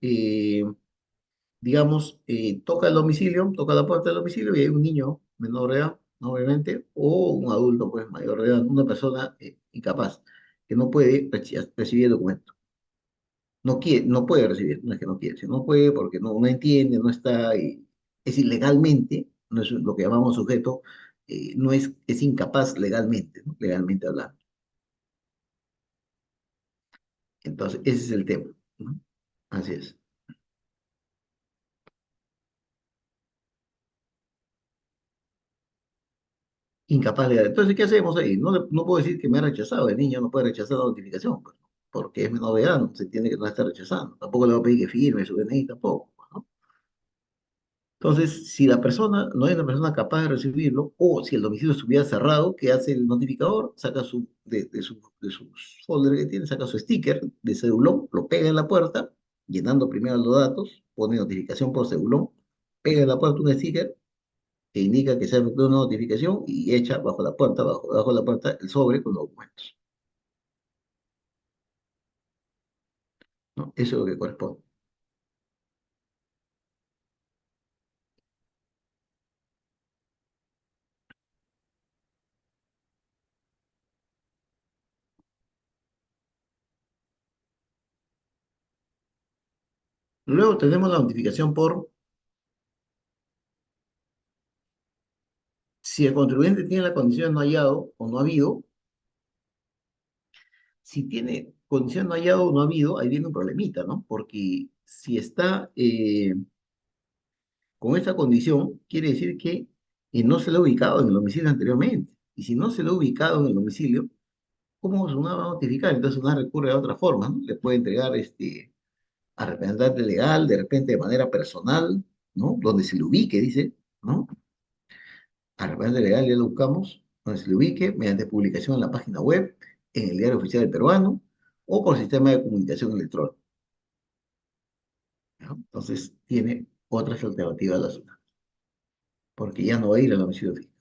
digamos, toca el domicilio, toca la puerta del domicilio y hay un niño menor de edad, ¿no? Obviamente, o un adulto, pues, mayor de edad, una persona incapaz, que no puede recibir el documento. No quiere, no puede recibir, no es que no quiere, sino no puede porque no entiende, no está, es ilegalmente, no es lo que llamamos sujeto, no es incapaz legalmente, ¿no? Legalmente hablando. Entonces, ese es el tema, ¿no? Así es. Incapaz legal. Entonces, ¿qué hacemos ahí? No puedo decir que me ha rechazado. El niño no puede rechazar la notificación, pues, porque es menor de edad, no se entiende que no la está rechazando. Tampoco le va a pedir que firme su DNI, tampoco, ¿no? Entonces, si la persona no es una persona capaz de recibirlo, o si el domicilio estuviera cerrado, ¿qué hace el notificador? Saca de su folder que tiene, saca su sticker de cedulón, lo pega en la puerta, llenando primero los datos, pone notificación por cedulón, pega en la puerta un sticker que indica que se ha efectuado una notificación y echa bajo la puerta, bajo la puerta, el sobre con los documentos, ¿no? Eso es lo que corresponde. Luego tenemos la notificación por si el contribuyente tiene la condición de no hallado o no habido. Si tiene condición no hallado o no habido, ahí viene un problemita, ¿no? Porque si está con esta condición, quiere decir que no se lo ha ubicado en el domicilio anteriormente. Y si no se lo ha ubicado en el domicilio, ¿cómo se va a notificar? Entonces una recurre a otra forma, ¿no? Le puede entregar a representante legal, de repente de manera personal, ¿no? Donde se le ubique, dice, ¿no? A representante legal ya lo buscamos, donde se le ubique, mediante publicación en la página web, en el Diario Oficial del Peruano, o por sistema de comunicación electrónica, ¿no? Entonces tiene otras alternativas a la zona, porque ya no va a ir al domicilio fiscal.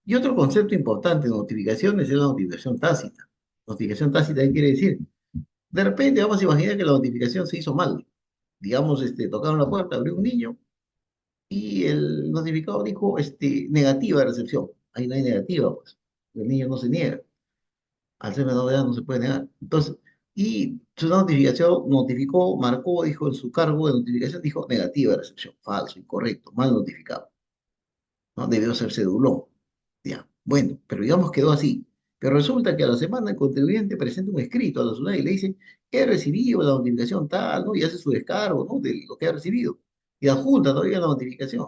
Y otro concepto importante de notificaciones es la notificación tácita. Notificación tácita, ¿qué quiere decir? De repente vamos a imaginar que la notificación se hizo mal. Digamos, tocaron la puerta, abrió un niño, y el notificado dijo negativa de recepción. Ahí no hay negativa, pues. El niño no se niega. Al ser menor de edad no se puede negar. Entonces, y su notificación notificó, marcó, dijo en su cargo de notificación, dijo negativa de recepción. Falso, incorrecto, mal notificado. ¿No? Debió ser cedulón. Ya, bueno, pero digamos quedó así. Pero resulta que a la semana el contribuyente presenta un escrito a la SUNAT y le dice, he recibido la notificación tal, ¿no? Y hace su descargo, ¿no? De lo que ha recibido. Y adjunta todavía la notificación.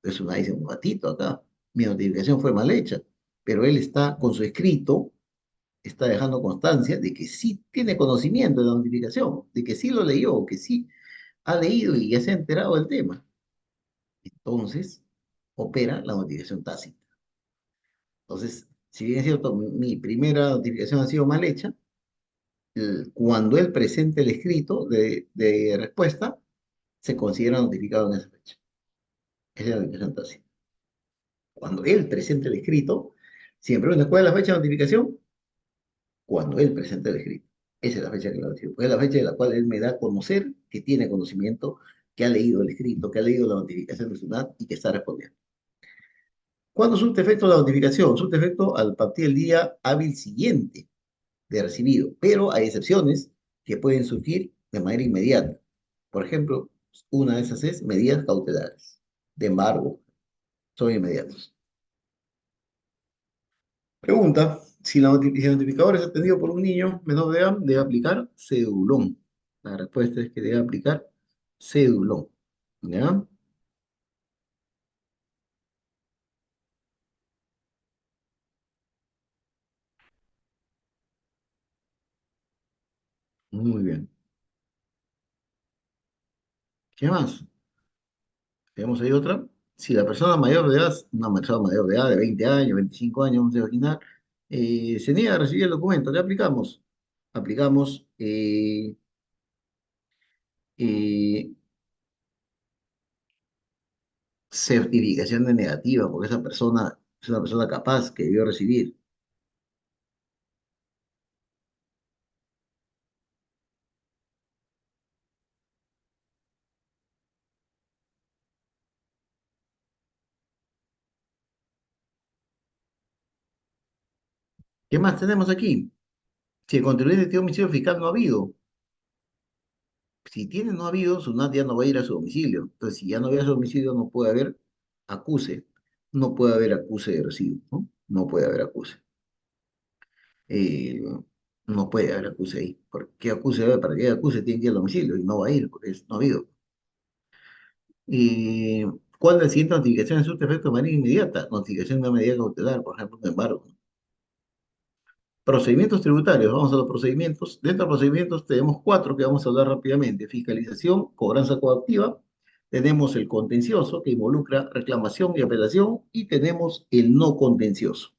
Entonces una dice, un ratito acá, mi notificación fue mal hecha, pero él está con su escrito, está dejando constancia de que sí tiene conocimiento de la notificación, de que sí lo leyó, que sí ha leído y ya se ha enterado del tema. Entonces, opera la notificación tácita. Entonces, si bien es cierto, mi primera notificación ha sido mal hecha, cuando él presente el escrito de respuesta, se considera notificado en esa fecha. Esa es la notificación tácita. Cuando él presente el escrito, siempre pregunta cuál es la fecha de notificación, cuando él presenta el escrito. Esa es la fecha que lo recibo. Es la fecha en la cual él me da a conocer que tiene conocimiento, que ha leído el escrito, que ha leído la notificación de SUNAT y que está respondiendo. ¿Cuándo surte efecto la notificación? Surte efecto al partir del día hábil siguiente de recibido, pero hay excepciones que pueden surgir de manera inmediata. Por ejemplo, una de esas es medidas cautelares. De embargo, son inmediatos. Pregunta, si el notificador es atendido por un niño menor de edad, debe aplicar cedulón. La respuesta es que debe aplicar cédulón. ¿Ya? Muy bien. ¿Qué más? ¿Tenemos ahí otra? Si la persona mayor de edad, una persona mayor de edad de 20 años, 25 años, vamos a imaginar, se niega a recibir el documento, ¿qué aplicamos? Aplicamos eh, certificación de negativa, porque esa persona es una persona capaz que debió recibir. ¿Qué más tenemos aquí? Si el contribuyente tiene homicidio fiscal, no ha habido. Si tiene no ha habido, SUNAT ya no va a ir a su domicilio. Entonces, si ya no va a su domicilio, no puede haber acuse. No puede haber acuse de recibo, ¿no? No puede haber acuse. Eh, no puede haber acuse ahí. ¿Por qué acuse? Para que haya acuse tiene que ir al domicilio y no va a ir porque no ha habido. Eh, ¿Cuál de las siguientes notificaciones surte efecto de manera inmediata? Notificación de una medida cautelar, por ejemplo, un embargo. Procedimientos tributarios, vamos a los procedimientos. Dentro de los procedimientos tenemos cuatro que vamos a hablar rápidamente. Fiscalización, cobranza coactiva, tenemos el contencioso que involucra reclamación y apelación y tenemos el no contencioso.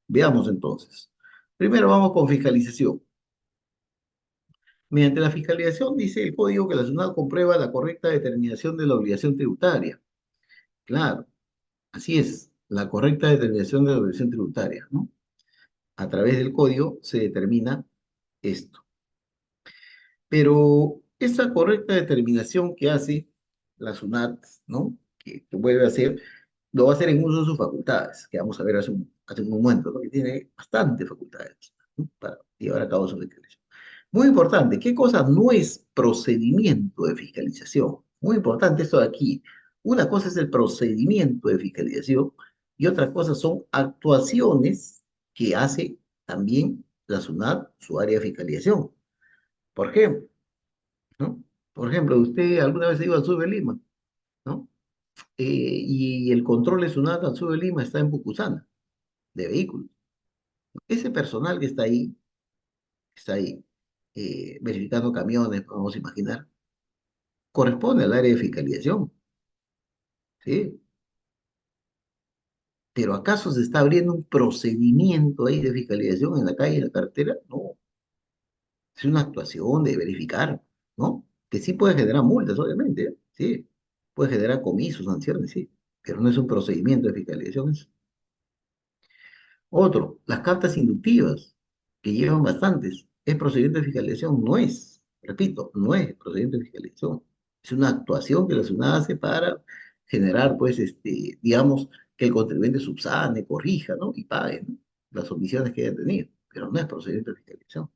Veamos entonces. Primero vamos con fiscalización. Mediante la fiscalización dice el código que la SUNAT comprueba la correcta determinación de la obligación tributaria. Claro, así es, la correcta determinación de la obligación tributaria, ¿no? A través del código se determina esto. Pero esa correcta determinación que hace la SUNAT, ¿no? Que vuelve a hacer, lo va a hacer en uso de sus facultades, que vamos a ver hace un momento, ¿no? Que tiene bastantes facultades, ¿no? Para llevar a cabo su fiscalización. Muy importante, ¿qué cosa no es procedimiento de fiscalización? Muy importante esto de aquí. Una cosa es el procedimiento de fiscalización y otra cosa son actuaciones que hace también la SUNAT, su área de fiscalización. Por ejemplo, ¿no? Por ejemplo, usted alguna vez ha ido al sur de Lima, ¿no? Y el control de SUNAT al sur de Lima está en Pucusana, de vehículos. Ese personal que está ahí, verificando camiones, podemos imaginar, corresponde al área de fiscalización, ¿sí? Pero ¿acaso se está abriendo un procedimiento ahí de fiscalización en la calle, en la carretera? No, es una actuación de verificar, ¿no? Que sí puede generar multas, obviamente, ¿eh? Sí, puede generar comisos, sanciones, sí, pero no es un procedimiento de fiscalización. Otro, las cartas inductivas, que llevan bastantes. ¿Es procedimiento de fiscalización? No es, repito, no es procedimiento de fiscalización. Es una actuación que la SUNAT hace para generar, pues, digamos, que el contribuyente subsane, corrija, ¿no? Y pague, ¿no? Las omisiones que haya tenido. Pero no es procedimiento de fiscalización.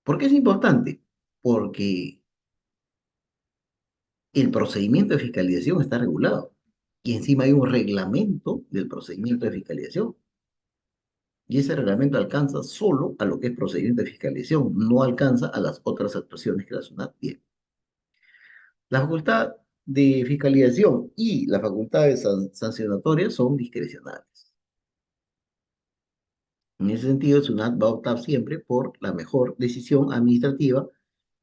¿Por qué es importante? Porque el procedimiento de fiscalización está regulado. Y encima hay un reglamento del procedimiento de fiscalización. Y ese reglamento alcanza solo a lo que es procedimiento de fiscalización, no alcanza a las otras actuaciones que la SUNAT tiene. La facultad de fiscalización y la facultad de sancionatoria son discrecionales. En ese sentido, el SUNAT va a optar siempre por la mejor decisión administrativa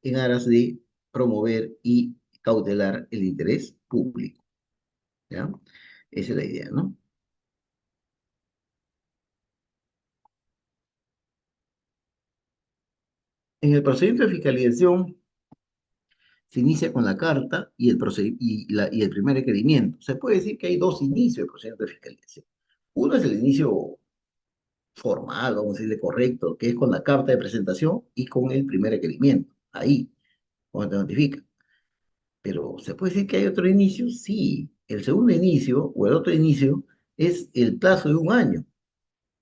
en aras de promover y cautelar el interés público. ¿Ya? Esa es la idea, ¿no? En el procedimiento de fiscalización, se inicia con la carta y y el primer requerimiento. Se puede decir que hay dos inicios del procedimiento de fiscalización. Uno es el inicio formal, vamos a decirle correcto, que es con la carta de presentación y con el primer requerimiento. Ahí, cuando te notifica. Pero ¿se puede decir que hay otro inicio? Sí. El segundo inicio o el otro inicio es el plazo de un año.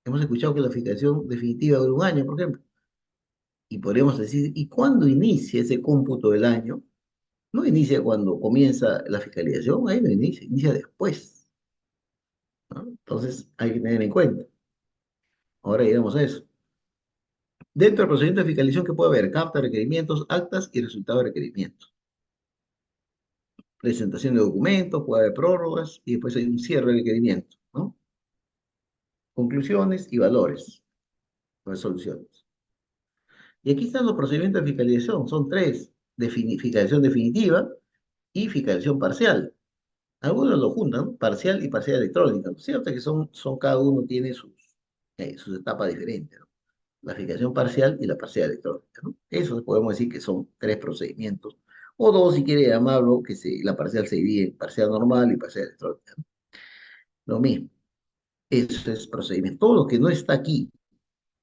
Hemos escuchado que la fiscalización definitiva dura un año, por ejemplo. Y podríamos decir, ¿y cuándo inicia ese cómputo del año? No inicia cuando comienza la fiscalización, ahí no inicia, inicia después, ¿no? Entonces hay que tener en cuenta. Ahora llegamos a eso. Dentro del procedimiento de fiscalización, ¿qué puede haber? Carta de requerimientos, actas y resultado de requerimientos. Presentación de documentos, puede haber prórrogas y después hay un cierre de requerimiento, ¿no? Conclusiones y valores, resoluciones. Y aquí están los procedimientos de fiscalización, son tres: fiscalización definitiva y fiscalización parcial. Algunos lo juntan, ¿no? Parcial y parcial electrónica, ¿no es cierto? Que cada uno tiene sus etapas diferentes, ¿no? La fiscalización parcial y la parcial electrónica, ¿no? Eso podemos decir que son tres procedimientos, o dos si quiere llamarlo, la parcial se divide en parcial normal y parcial electrónica, ¿no? Lo mismo, eso es procedimiento. Todo lo que no está aquí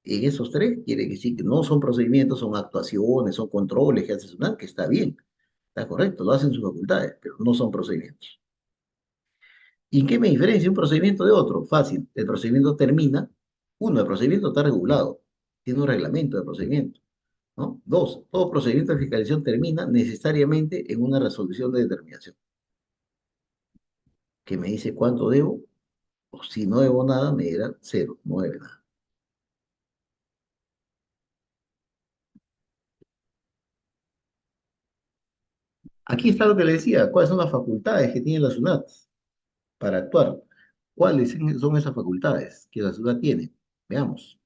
en esos tres quiere decir que no son procedimientos, son actuaciones, son controles que hace SUNAT, que está bien, está correcto, lo hacen sus facultades, pero no son procedimientos. ¿Y en qué me diferencia un procedimiento de otro? Fácil, el procedimiento termina, uno, el procedimiento está regulado, tiene un reglamento de procedimiento, ¿no? Dos, todo procedimiento de fiscalización termina necesariamente en una resolución de determinación, que me dice cuánto debo, o si no debo nada, me dirá cero, no debe nada. Aquí está lo que le decía, cuáles son las facultades que tiene la SUNAT para actuar. ¿Cuáles son esas facultades que la SUNAT tiene? Veamos.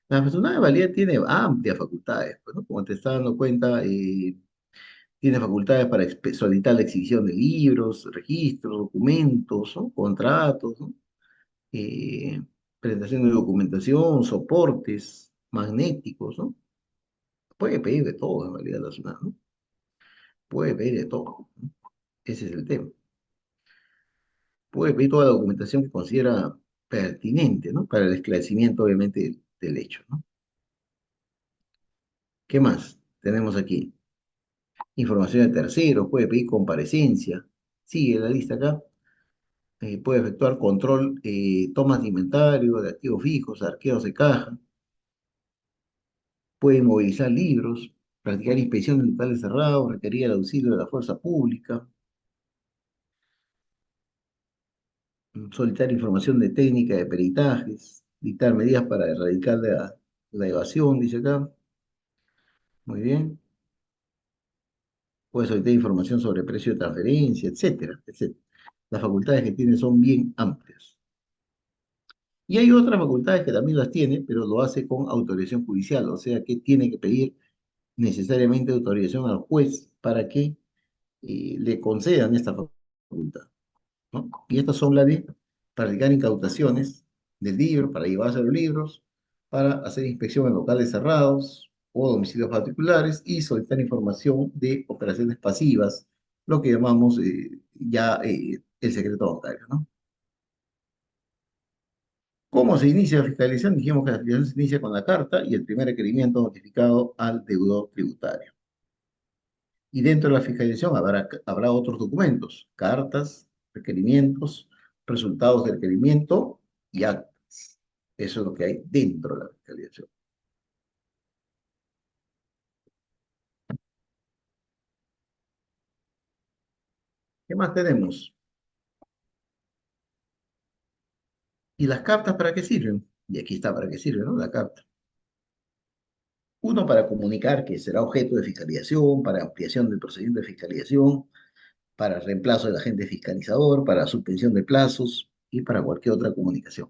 La SUNAT de valía tiene amplias facultades, pues, ¿no? Como te estás dando cuenta, tiene facultades para solicitar la exhibición de libros, registros, documentos, ¿no? Contratos, ¿no? Eh, presentación de documentación, soportes magnéticos, ¿no? Puede pedir de todo en realidad la SUNAT, ¿no? Puede pedir de todo, ¿no? Ese es el tema. Puede pedir toda la documentación que considera pertinente, ¿no? Para el esclarecimiento, obviamente, del hecho, ¿no? ¿Qué más tenemos aquí? Información de terceros, puede pedir comparecencia. Sigue la lista acá. Puede efectuar control, tomas de inventario, de activos fijos, arqueos de caja. Puede movilizar libros, practicar inspección en locales cerrados, requerir el auxilio de la fuerza pública, solicitar información de técnica de peritajes, dictar medidas para erradicar la evasión, dice acá. Muy bien. Puede solicitar información sobre precio de transferencia, etcétera, etcétera. Las facultades que tiene son bien amplias. Y hay otras facultades que también las tiene, pero lo hace con autorización judicial, o sea que tiene que pedir necesariamente autorización al juez para que le concedan esta facultad, ¿no? Y estas son las de practicar incautaciones del libro, para llevarse los libros, para hacer inspección en locales cerrados o domicilios particulares y solicitar información de operaciones pasivas, lo que llamamos el secreto bancario, ¿no? ¿Cómo se inicia la fiscalización? Dijimos que la fiscalización se inicia con la carta y el primer requerimiento notificado al deudor tributario. Y dentro de la fiscalización habrá otros documentos, cartas, requerimientos, resultados del requerimiento y actas. Eso es lo que hay dentro de la fiscalización. ¿Qué más tenemos? ¿Y las cartas para qué sirven? Y aquí está para qué sirve, ¿no? La carta. Uno, para comunicar que será objeto de fiscalización, para ampliación del procedimiento de fiscalización, para reemplazo del agente fiscalizador, para suspensión de plazos y para cualquier otra comunicación.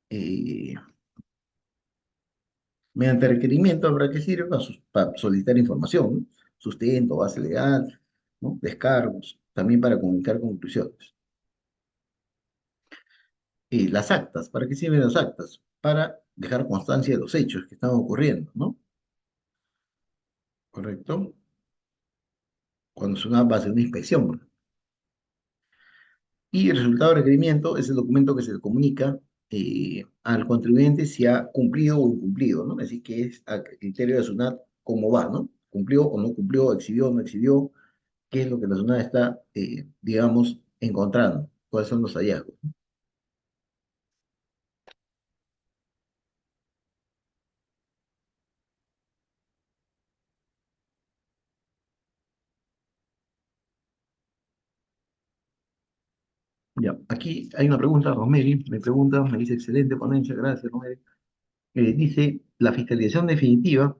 Eh, Mediante requerimiento habrá que sirve para solicitar información, ¿no? Sustento, base legal, ¿no? Descargos, también para comunicar conclusiones. Y las actas, ¿para qué sirven las actas? Para dejar constancia de los hechos que están ocurriendo, ¿no? ¿Correcto? Cuando es una base de una inspección. Y el resultado del requerimiento es el documento que se le comunica al contribuyente si ha cumplido o incumplido, ¿no? Así que es a criterio de SUNAT cómo va, ¿no? ¿Cumplió o no cumplió? ¿Exhibió o no exhibió? ¿Qué es lo que la SUNAT está, digamos, encontrando? ¿Cuáles son los hallazgos? Ya, aquí hay una pregunta, Rosemary, me pregunta, me dice, excelente ponencia, gracias, Rosemary. Dice, la fiscalización definitiva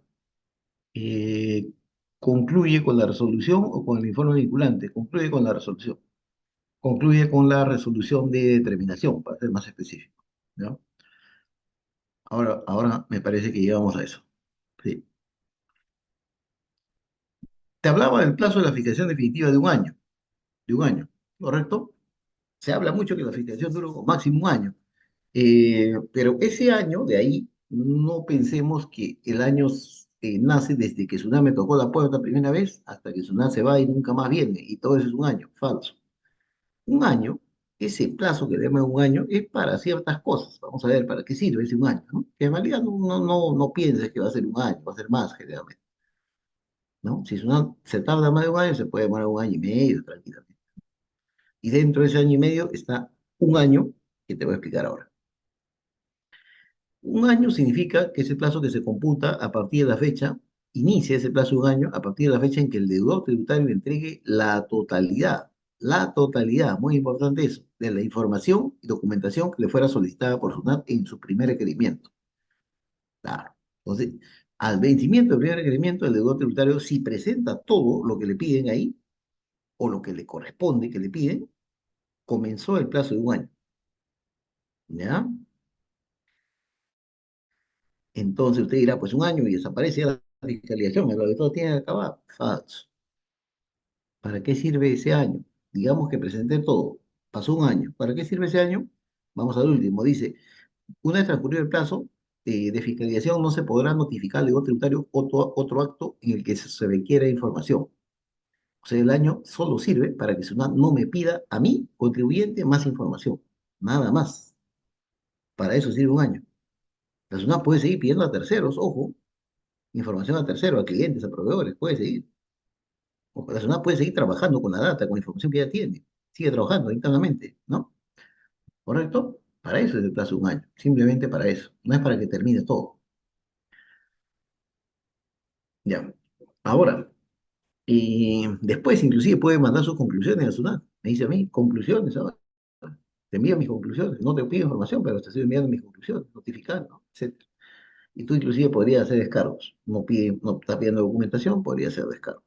eh, concluye con la resolución o con el informe vinculante, concluye con la resolución, concluye con la resolución de determinación, para ser más específico, ¿no? Ahora me parece que llegamos a eso. Sí. Te hablaba del plazo de la fiscalización definitiva de un año, ¿correcto? Se habla mucho que la fiscalización dura máximo un año. Pero ese año, de ahí, no pensemos que el año nace desde que Tsunami tocó la puerta primera vez hasta que Tsunami se va y nunca más viene, y todo eso es un año, falso. Un año, ese plazo que llama un año, es para ciertas cosas. Vamos a ver para qué sirve ese un año, ¿no? Que en realidad no pienses que va a ser un año, va a ser más generalmente, ¿no? Si Tsunami se tarda más de un año, se puede demorar un año y medio tranquilamente. Y dentro de ese año y medio está un año que te voy a explicar ahora. Un año significa que es el plazo que se computa a partir de la fecha, inicia ese plazo de un año a partir de la fecha en que el deudor tributario entregue la totalidad, muy importante eso, de la información y documentación que le fuera solicitada por SUNAT en su primer requerimiento. Claro. Entonces, al vencimiento del primer requerimiento, el deudor tributario, si presenta todo lo que le piden ahí, o lo que le corresponde que le piden, comenzó el plazo de un año. ¿Ya? Entonces usted dirá, pues un año y desaparece ya la fiscalización, es lo que todo tiene que acabar. Falso. ¿Para qué sirve ese año? Digamos que presenté todo, pasó un año. ¿Para qué sirve ese año? Vamos al último. Dice, una vez transcurrido el plazo de fiscalización, no se podrá notificar al deudor tributario otro acto en el que se requiera información. O sea, el año solo sirve para que SUNAT no me pida a mí, contribuyente, más información. Nada más. Para eso sirve un año. La SUNAT puede seguir pidiendo a terceros, ojo, información a terceros, a clientes, a proveedores, puede seguir. O la SUNAT puede seguir trabajando con la data, con la información que ya tiene. Sigue trabajando internamente, ¿no? ¿Correcto? Para eso es el plazo de un año. Simplemente para eso. No es para que termine todo. Ya. Ahora, y después inclusive puede mandar sus conclusiones a SUNAT. Me dice a mí, conclusiones ahora. Te envío mis conclusiones. No te pido información, pero te estoy enviando mis conclusiones, notificando, etc. Y tú inclusive podrías hacer descargos. No estás pidiendo documentación, podría hacer descargos.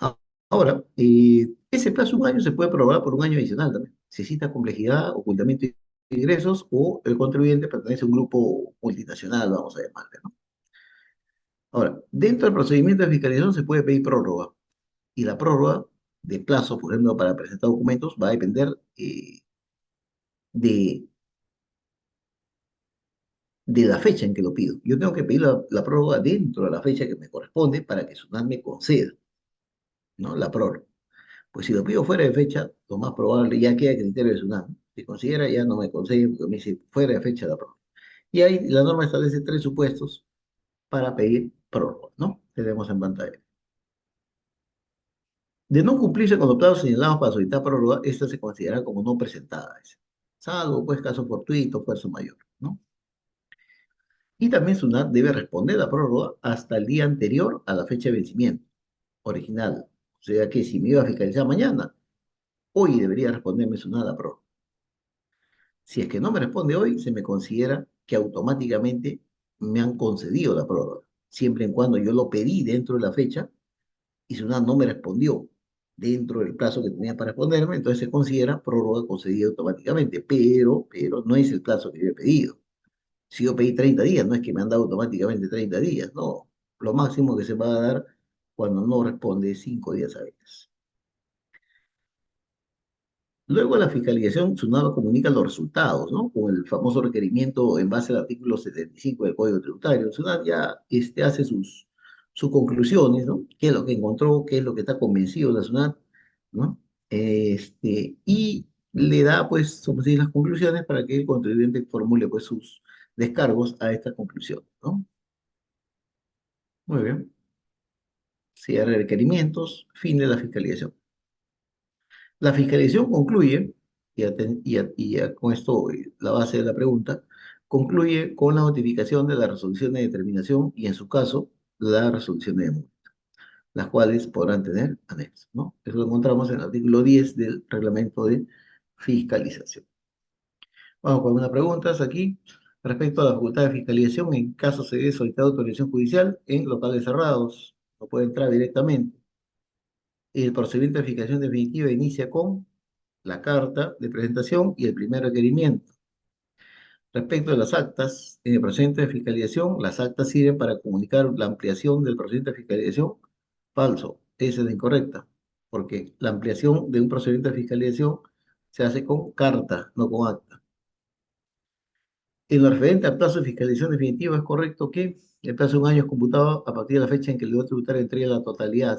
Ah, Ahora, ese plazo de un año se puede prorrogar por un año adicional también. Si existe complejidad, ocultamiento de ingresos o el contribuyente pertenece a un grupo multinacional, vamos a llamarle, ¿no? Ahora, dentro del procedimiento de fiscalización se puede pedir prórroga y la prórroga de plazo, por ejemplo, para presentar documentos va a depender de, de la fecha en que lo pido. Yo tengo que pedir la prórroga dentro de la fecha que me corresponde para que SUNAT me conceda, ¿no? La prórroga. Pues si lo pido fuera de fecha, lo más probable ya queda a criterio de SUNAT. Si considera, ya no me concede porque me dice fuera de fecha la prórroga. Y ahí la norma establece tres supuestos para pedir prórroga, ¿no? Tenemos en pantalla. De no cumplirse con los plazos señalados para solicitar prórroga, esta se considera como no presentada. Salvo, pues, caso fortuito, fuerza mayor, ¿no? Y también SUNAT debe responder la prórroga hasta el día anterior a la fecha de vencimiento original. O sea que si me iba a fiscalizar mañana, hoy debería responderme SUNAT la prórroga. Si es que no me responde hoy, se me considera que automáticamente me han concedido la prórroga, siempre en cuando yo lo pedí dentro de la fecha y SUNAT no me respondió dentro del plazo que tenía para responderme, entonces se considera prórroga concedida automáticamente, pero no es el plazo que yo he pedido. Si yo pedí 30 días, no es que me han dado automáticamente 30 días, no. Lo máximo que se va a dar cuando no responde es 5 días hábiles. Luego de la fiscalización, SUNAT comunica los resultados, ¿no? Con el famoso requerimiento en base al artículo 75 del Código Tributario. SUNAT ya hace sus conclusiones, ¿no? ¿Qué es lo que encontró? ¿Qué es lo que está convencido de la SUNAT? ¿No? Y le da, pues, como se dice, las conclusiones para que el contribuyente formule, pues, sus descargos a esta conclusión, ¿no? Muy bien. Cierre de requerimientos, fin de la fiscalización. La fiscalización concluye, y ya con esto la base de la pregunta, concluye con la notificación de la resolución de determinación y en su caso la resolución de multa, las cuales podrán tener anexos, ¿no? Eso lo encontramos en el artículo 10 del reglamento de fiscalización. Vamos con unas preguntas aquí. Respecto a la facultad de fiscalización, en caso se dé solicitada autorización judicial en locales cerrados, no puede entrar directamente. El procedimiento de fiscalización definitiva inicia con la carta de presentación y el primer requerimiento. Respecto de las actas, en el procedimiento de fiscalización, las actas sirven para comunicar la ampliación del procedimiento de fiscalización. Falso, esa es la incorrecta, porque la ampliación de un procedimiento de fiscalización se hace con carta, no con acta. En lo referente al plazo de fiscalización definitivo, es correcto que el plazo de un año es computado a partir de la fecha en que el deudor tributario entregue la totalidad.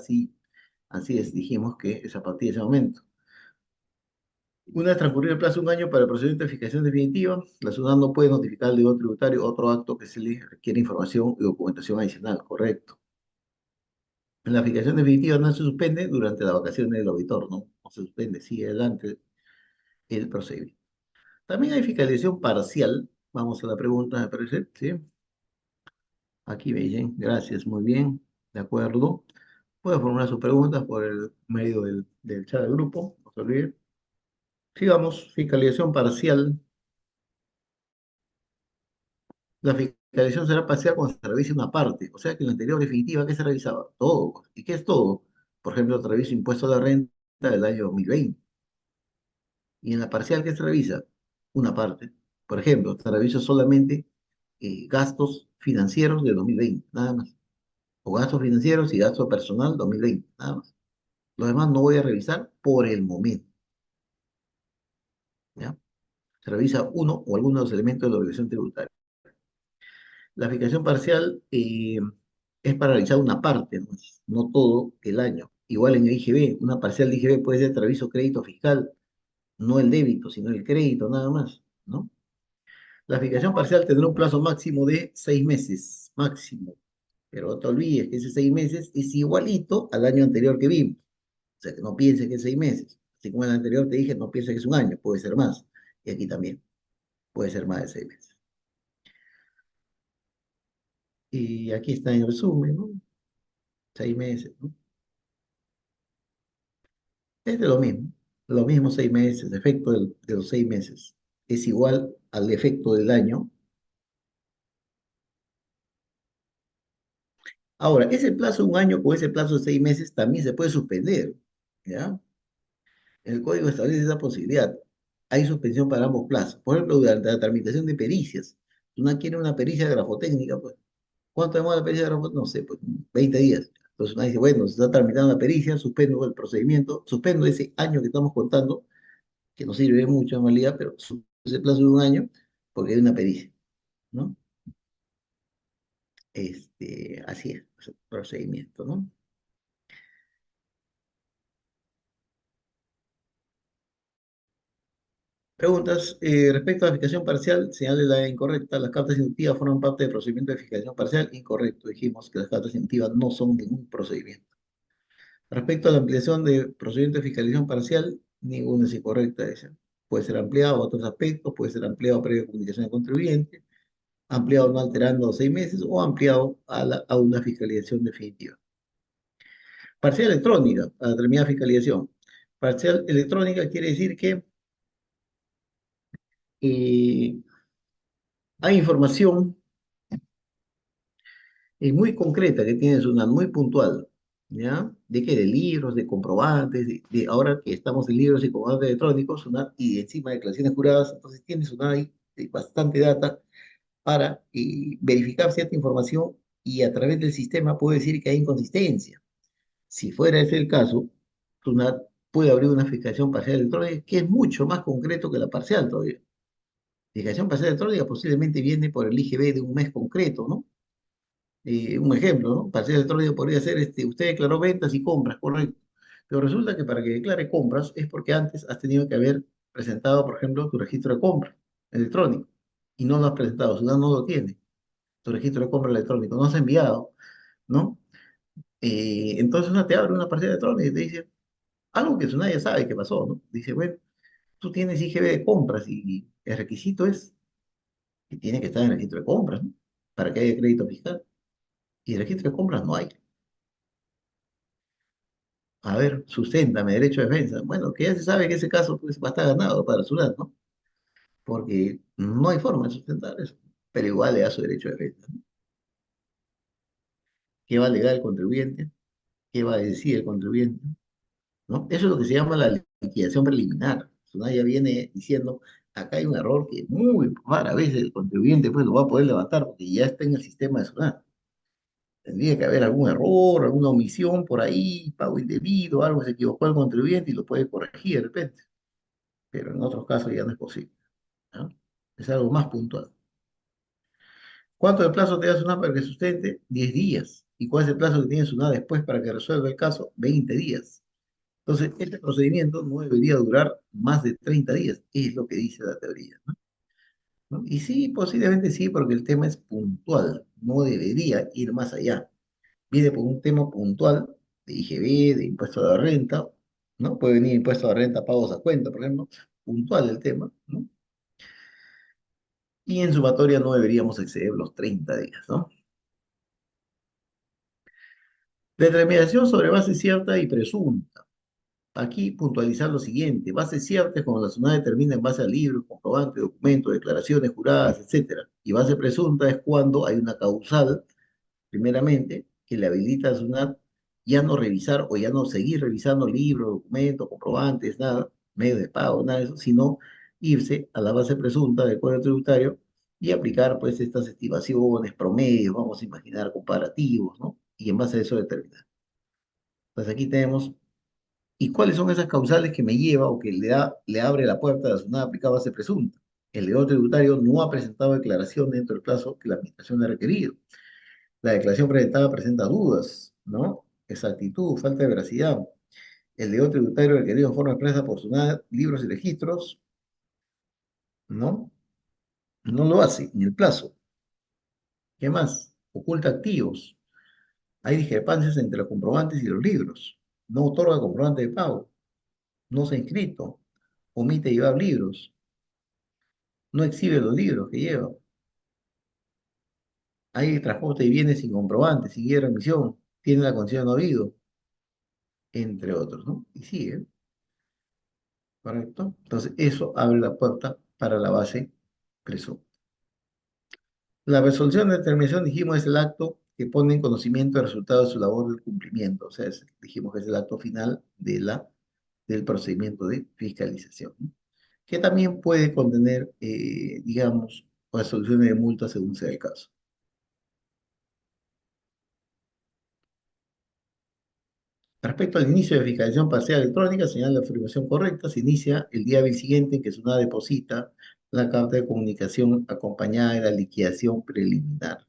Así es, dijimos que es a partir de ese momento. Una vez transcurrido el plazo de un año para el procedimiento de fiscalización definitiva, la SUNAT no puede notificar al deudor tributario otro acto que se le requiere información y documentación adicional, correcto. En la fiscalización definitiva no se suspende durante la vacación del auditor, ¿no? No se suspende, sigue adelante el procedimiento. También hay fiscalización parcial. Vamos a la pregunta, me parece, ¿sí? Aquí me dicen, gracias, muy bien, de acuerdo. Puede formular sus preguntas por el medio del chat del grupo, no se olvide. Sigamos, fiscalización parcial. La fiscalización será parcial cuando se revise una parte, o sea que en la anterior definitiva, ¿qué se revisaba? Todo. ¿Y qué es todo? Por ejemplo, se revisa impuesto a la renta del año 2020. Y en la parcial, ¿qué se revisa? Una parte. Por ejemplo, se revisa solamente gastos financieros de 2020, nada más. O gastos financieros y gasto personal 2020, nada más. Lo demás no voy a revisar por el momento, ¿ya? Se revisa uno o alguno de los elementos de la obligación tributaria. La fiscalización parcial es para realizar una parte, no todo el año. Igual en el IGB, una parcial de IGB puede ser aviso crédito fiscal, no el débito, sino el crédito, nada más, ¿no? La fiscalización parcial tendrá un plazo máximo de 6 meses, máximo. Pero no te olvides que ese 6 meses es igualito al año anterior que vimos. O sea, que no pienses que es 6 meses. Así como en el anterior te dije, no pienses que es un año, puede ser más. Y aquí también, puede ser más de 6 meses. Y aquí está en resumen, ¿no? 6 meses, ¿no? Es de lo mismo 6 meses, el efecto de los 6 meses es igual al efecto del año. Ahora, ese plazo de un año o ese plazo de 6 meses también se puede suspender, ¿ya? El código establece esa posibilidad. Hay suspensión para ambos plazos. Por ejemplo, durante la tramitación de pericias. Una quiere una pericia grafotécnica, pues. ¿Cuánto demora la pericia grafotécnica? No sé, pues 20 días. Entonces una dice, bueno, se está tramitando la pericia, suspendo el procedimiento, suspendo ese año que estamos contando, que no sirve mucho en realidad, pero ese plazo de un año, porque hay una pericia, ¿no? Así es el procedimiento, ¿no? Preguntas. Respecto a la fiscalización parcial, señale la incorrecta. Las cartas inductivas forman parte del procedimiento de fiscalización parcial. Incorrecto. Dijimos que las cartas inductivas no son ningún procedimiento. Respecto a la ampliación de procedimiento de fiscalización parcial, ninguna es incorrecta esa. Puede ser ampliado a otros aspectos, puede ser ampliado previa comunicación al contribuyente, ampliado no alterando 6 meses o ampliado a una fiscalización definitiva. Parcial electrónica, a la determinada fiscalización. Parcial electrónica quiere decir que eh, hay información muy concreta que tiene una muy puntual, ¿ya? ¿De qué? De libros, de comprobantes, ahora que estamos en libros y comprobantes electrónicos, y encima de declaraciones juradas, entonces tienes bastante data para verificar cierta información y a través del sistema puede decir que hay inconsistencia. Si fuera ese el caso, SUNAT puede abrir una fiscalización parcial electrónica que es mucho más concreto que la parcial todavía. Fiscalización parcial electrónica posiblemente viene por el IGB de un mes concreto, ¿no? Un ejemplo, ¿no? Parcial electrónico podría ser, usted declaró ventas y compras, correcto. Pero resulta que para que declare compras es porque antes has tenido que haber presentado, por ejemplo, tu registro de compra electrónico y no lo has presentado, SUNAT no lo tiene, tu registro de compra electrónico, no has enviado, ¿no? Entonces una te abre una parcial electrónica y te dice algo que SUNAT ya sabe que pasó, ¿no? Dice, bueno, tú tienes IGB de compras y el requisito es que tiene que estar en el registro de compras, ¿no? Para que haya crédito fiscal. Y el registro de compras no hay. A ver, susténtame, derecho de defensa. Bueno, que ya se sabe que ese caso pues, va a estar ganado para Sudán, ¿no? Porque no hay forma de sustentar eso. pero igual le da su derecho de defensa, ¿no? ¿Qué va a alegar el contribuyente? ¿Qué va a decir el contribuyente? ¿No? Eso es lo que se llama la liquidación preliminar. SUNAT ya viene diciendo, acá hay un error que muy rara vez el contribuyente pues lo va a poder levantar porque ya está en el sistema de SUNAT. Tendría que haber algún error, alguna omisión por ahí, pago indebido, algo se equivocó el contribuyente y lo puede corregir de repente, pero en otros casos ya no es posible, ¿no? Es algo más puntual. ¿Cuánto de plazo te da SUNAT para que sustente? 10 días. ¿Y cuál es el plazo que tiene SUNAT después para que resuelva el caso? 20 días. Entonces, este procedimiento no debería durar más de 30 días, es lo que dice la teoría, ¿no? ¿No? Y sí, posiblemente sí, porque el tema es puntual, no debería ir más allá. Viene por un tema puntual de IGB, de impuesto de renta, ¿no? Puede venir impuesto de renta, pagos a cuenta, por ejemplo, puntual el tema, ¿no? Y en sumatoria no deberíamos exceder los 30 días, ¿no? Determinación sobre base cierta y presunta. Aquí puntualizar lo siguiente: base cierta es cuando la SUNAT determina en base al libro, comprobante, documento, declaraciones juradas, etcétera. Y base presunta es cuando hay una causal, primeramente, que le habilita a SUNAT ya no revisar o ya no seguir revisando libros, documentos, comprobantes, nada, medios de pago, nada de eso, sino irse a la base presunta del Código Tributario y aplicar pues estas estimaciones, promedios, vamos a imaginar comparativos, ¿no? Y en base a eso determinar. Entonces aquí tenemos. ¿Y cuáles son esas causales que me lleva o que le abre la puerta a la SUNAT aplicada a base presunta? El deudor tributario no ha presentado declaración dentro del plazo que la administración le ha requerido. La declaración presentada presenta dudas, ¿no? Exactitud, falta de veracidad. El deudor tributario requerido en forma expresa por SUNAT, libros y registros, ¿no? No lo hace en el plazo. ¿Qué más? Oculta activos. Hay discrepancias entre los comprobantes y los libros. No otorga comprobante de pago. No se ha inscrito. Omite llevar libros. No exhibe los libros que lleva. Hay transporte de bienes sin comprobante, sin guía de remisión, tiene la concesión no habido, entre otros, ¿no? Y sigue, ¿correcto? Entonces, eso abre la puerta para la base presunta. La resolución de determinación, dijimos, es el acto que pone en conocimiento el resultado de su labor del cumplimiento. O sea, dijimos que es el acto final del procedimiento de fiscalización, ¿no? Que también puede contener, digamos, resoluciones de multa según sea el caso. Respecto al inicio de fiscalización parcial electrónica, señala la afirmación correcta, se inicia el día hábil siguiente en que SUNAT deposita la carta de comunicación acompañada de la liquidación preliminar.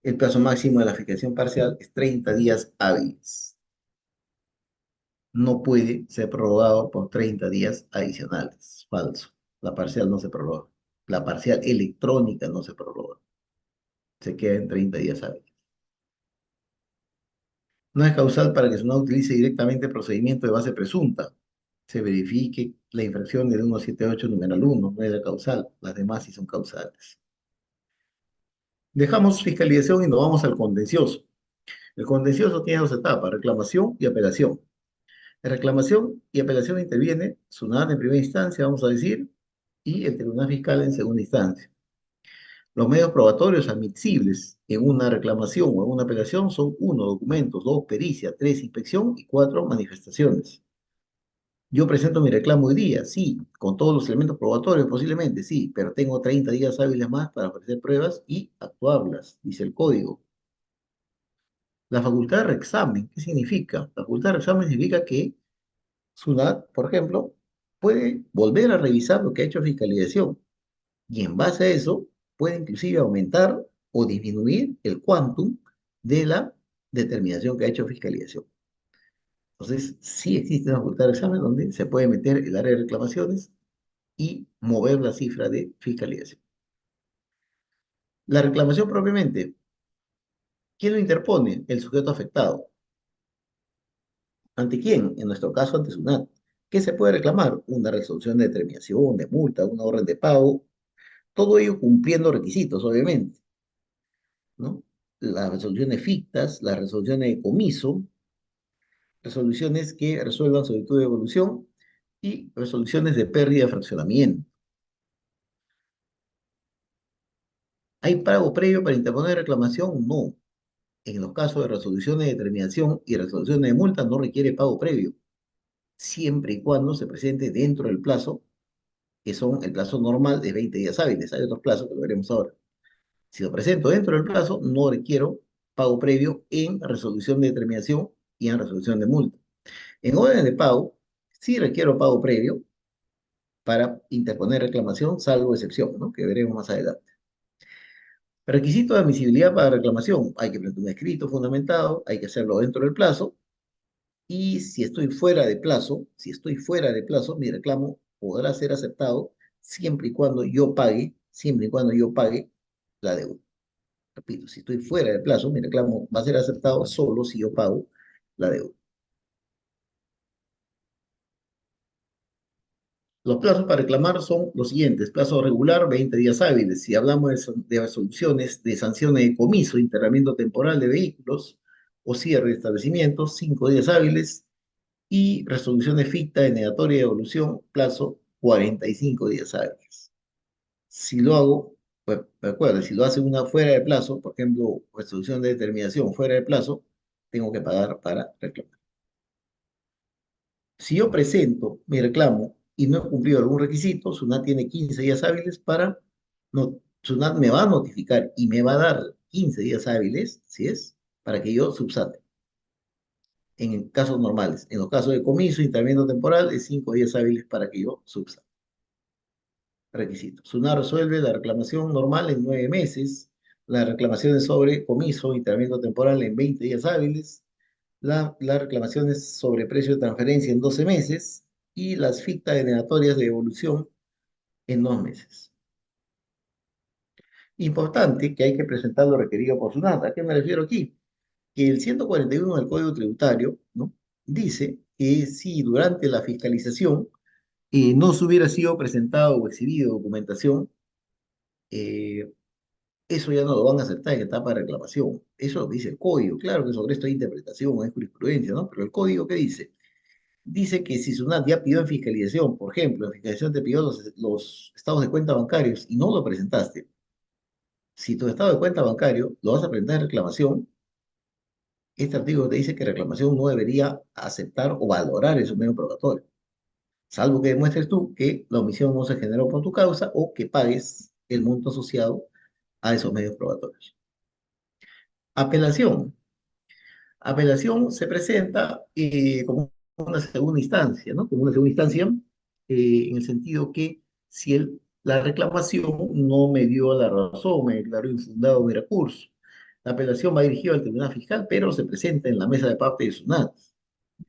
El plazo máximo de la fiscalización parcial es 30 días hábiles. No puede ser prorrogado por 30 días adicionales. Falso. La parcial no se prorroga. La parcial electrónica no se prorroga. Se queda en 30 días hábiles. No es causal para que SUNAT utilice directamente el procedimiento de base presunta. Se verifique la infracción del 178 numeral 1, no es la causal, las demás sí son causales. Dejamos fiscalización y nos vamos al contencioso. El contencioso tiene dos etapas: reclamación y apelación. En reclamación y apelación interviene SUNAT en primera instancia, vamos a decir, y el Tribunal Fiscal en segunda instancia. Los medios probatorios admisibles en una reclamación o en una apelación son: uno, documentos; dos, pericia; tres, inspección; y cuatro, manifestaciones. Yo presento mi reclamo hoy día, sí, con todos los elementos probatorios posiblemente, sí, pero tengo 30 días hábiles más para ofrecer pruebas y actuarlas, dice el código. La facultad de reexamen, ¿qué significa? La facultad de reexamen significa que SUNAT, por ejemplo, puede volver a revisar lo que ha hecho fiscalización y en base a eso puede inclusive aumentar o disminuir el quantum de la determinación que ha hecho fiscalización. Entonces, sí existe una facultad de examen donde se puede meter el área de reclamaciones y mover la cifra de fiscalización. La reclamación propiamente, ¿quién lo interpone? El sujeto afectado. ¿Ante quién? En nuestro caso, ante SUNAT. ¿Qué se puede reclamar? Una resolución de determinación, de multa, una orden de pago, todo ello cumpliendo requisitos, obviamente, ¿no? Las resoluciones fictas, las resoluciones de comiso, resoluciones que resuelvan solicitud de devolución y resoluciones de pérdida de fraccionamiento. ¿Hay pago previo para interponer reclamación? No. En los casos de resolución de determinación y resolución de multa no requiere pago previo, siempre y cuando se presente dentro del plazo, que son el plazo normal de 20 días hábiles. Hay otros plazos que lo veremos ahora. Si lo presento dentro del plazo, no requiero pago previo en resolución de determinación y en resolución de multa. En orden de pago, sí requiero pago previo para interponer reclamación, salvo excepción, ¿no? Que veremos más adelante. Requisito de admisibilidad para reclamación. Hay que presentar un escrito fundamentado, hay que hacerlo dentro del plazo. Y si estoy fuera de plazo, si estoy fuera de plazo, mi reclamo podrá ser aceptado siempre y cuando yo pague la deuda. Repito, si estoy fuera de plazo, mi reclamo va a ser aceptado solo si yo pago la deuda. Los plazos para reclamar son los siguientes. Plazo regular, 20 días hábiles. Si hablamos de resoluciones de sanciones de comiso, internamiento temporal de vehículos o cierre de establecimientos, 5 días hábiles. Y resoluciones ficta, denegatoria y devolución, plazo 45 días hábiles. Si lo hago, pues recuerda, si lo hace una fuera de plazo, por ejemplo, resolución de determinación fuera de plazo, tengo que pagar para reclamar. Si yo presento mi reclamo y no he cumplido algún requisito, SUNAT tiene 15 días hábiles para, no, SUNAT me va a notificar y me va a dar 15 días hábiles, si es, para que yo subsane, en casos normales. En los casos de comiso, interveniendo temporal, es 5 días hábiles para que yo subsane. Requisitos. SUNAT resuelve la reclamación normal en 9 meses, las reclamaciones sobre comiso, interveniendo temporal en 20 días hábiles, las reclamaciones sobre precio de transferencia en 12 meses y las fictas denegatorias de devolución en 2 meses. Importante que hay que presentar lo requerido por SUNAT. ¿A qué me refiero aquí? Que el 141 del Código Tributario, ¿no? Dice que si durante la fiscalización no se hubiera sido presentado o exhibido documentación, eh, eso ya no lo van a aceptar en etapa de reclamación. Eso dice el código. Claro que sobre esto hay interpretación, hay jurisprudencia, ¿no? Pero el código, ¿qué dice? Dice que si SUNAT ya pidió en fiscalización, por ejemplo, en fiscalización te pidió los estados de cuenta bancarios y no lo presentaste, si tu estado de cuenta bancario lo vas a presentar en reclamación, este artículo te dice que reclamación no debería aceptar o valorar esos medios probatorios, salvo que demuestres tú que la omisión no se generó por tu causa o que pagues el monto asociado a esos medios probatorios. Apelación. Apelación se presenta como una segunda instancia, ¿no? Como una segunda instancia, en el sentido que si la reclamación no me dio la razón, me declaró infundado mi recurso. La apelación va dirigida al Tribunal Fiscal, pero se presenta en la mesa de parte de SUNAT,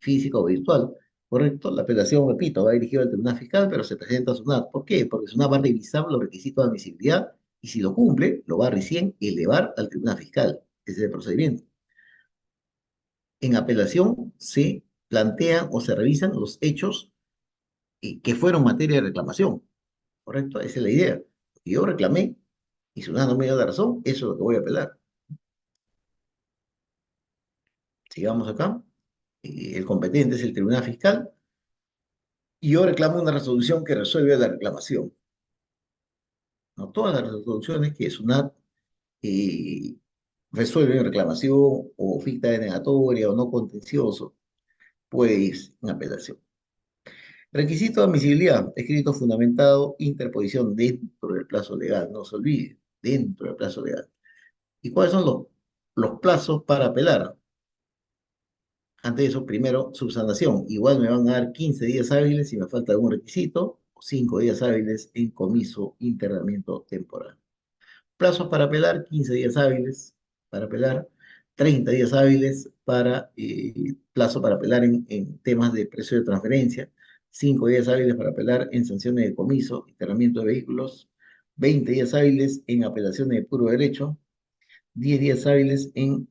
física o virtual. ¿Correcto? La apelación, repito, va dirigida al Tribunal Fiscal, pero se presenta a SUNAT. ¿Por qué? Porque SUNAT va a revisar los requisitos de admisibilidad y si lo cumple, lo va a recién elevar al Tribunal Fiscal. Ese es el procedimiento. En apelación se plantean o se revisan los hechos que fueron materia de reclamación, ¿correcto? Esa es la idea. Yo reclamé y si una no me dio la razón, eso es lo que voy a apelar. Sigamos acá. El competente es el Tribunal Fiscal y yo reclamo una resolución que resuelve la reclamación. No todas las resoluciones que SUNAT eh, resuelven reclamación o ficta denegatoria o no contencioso puede ir en apelación. Requisito de admisibilidad, escrito fundamentado, interposición dentro del plazo legal, no se olvide, dentro del plazo legal. ¿Y cuáles son los plazos para apelar? Ante eso, primero, subsanación. Igual me van a dar 15 días hábiles si me falta algún requisito, o 5 días hábiles en comiso, internamiento temporal. Plazos para apelar, 15 días hábiles para apelar, 30 días hábiles para plazo para apelar en temas de precio de transferencia, 5 días hábiles para apelar en sanciones de comiso, internamiento de vehículos, 20 días hábiles en apelaciones de puro derecho, 10 días hábiles en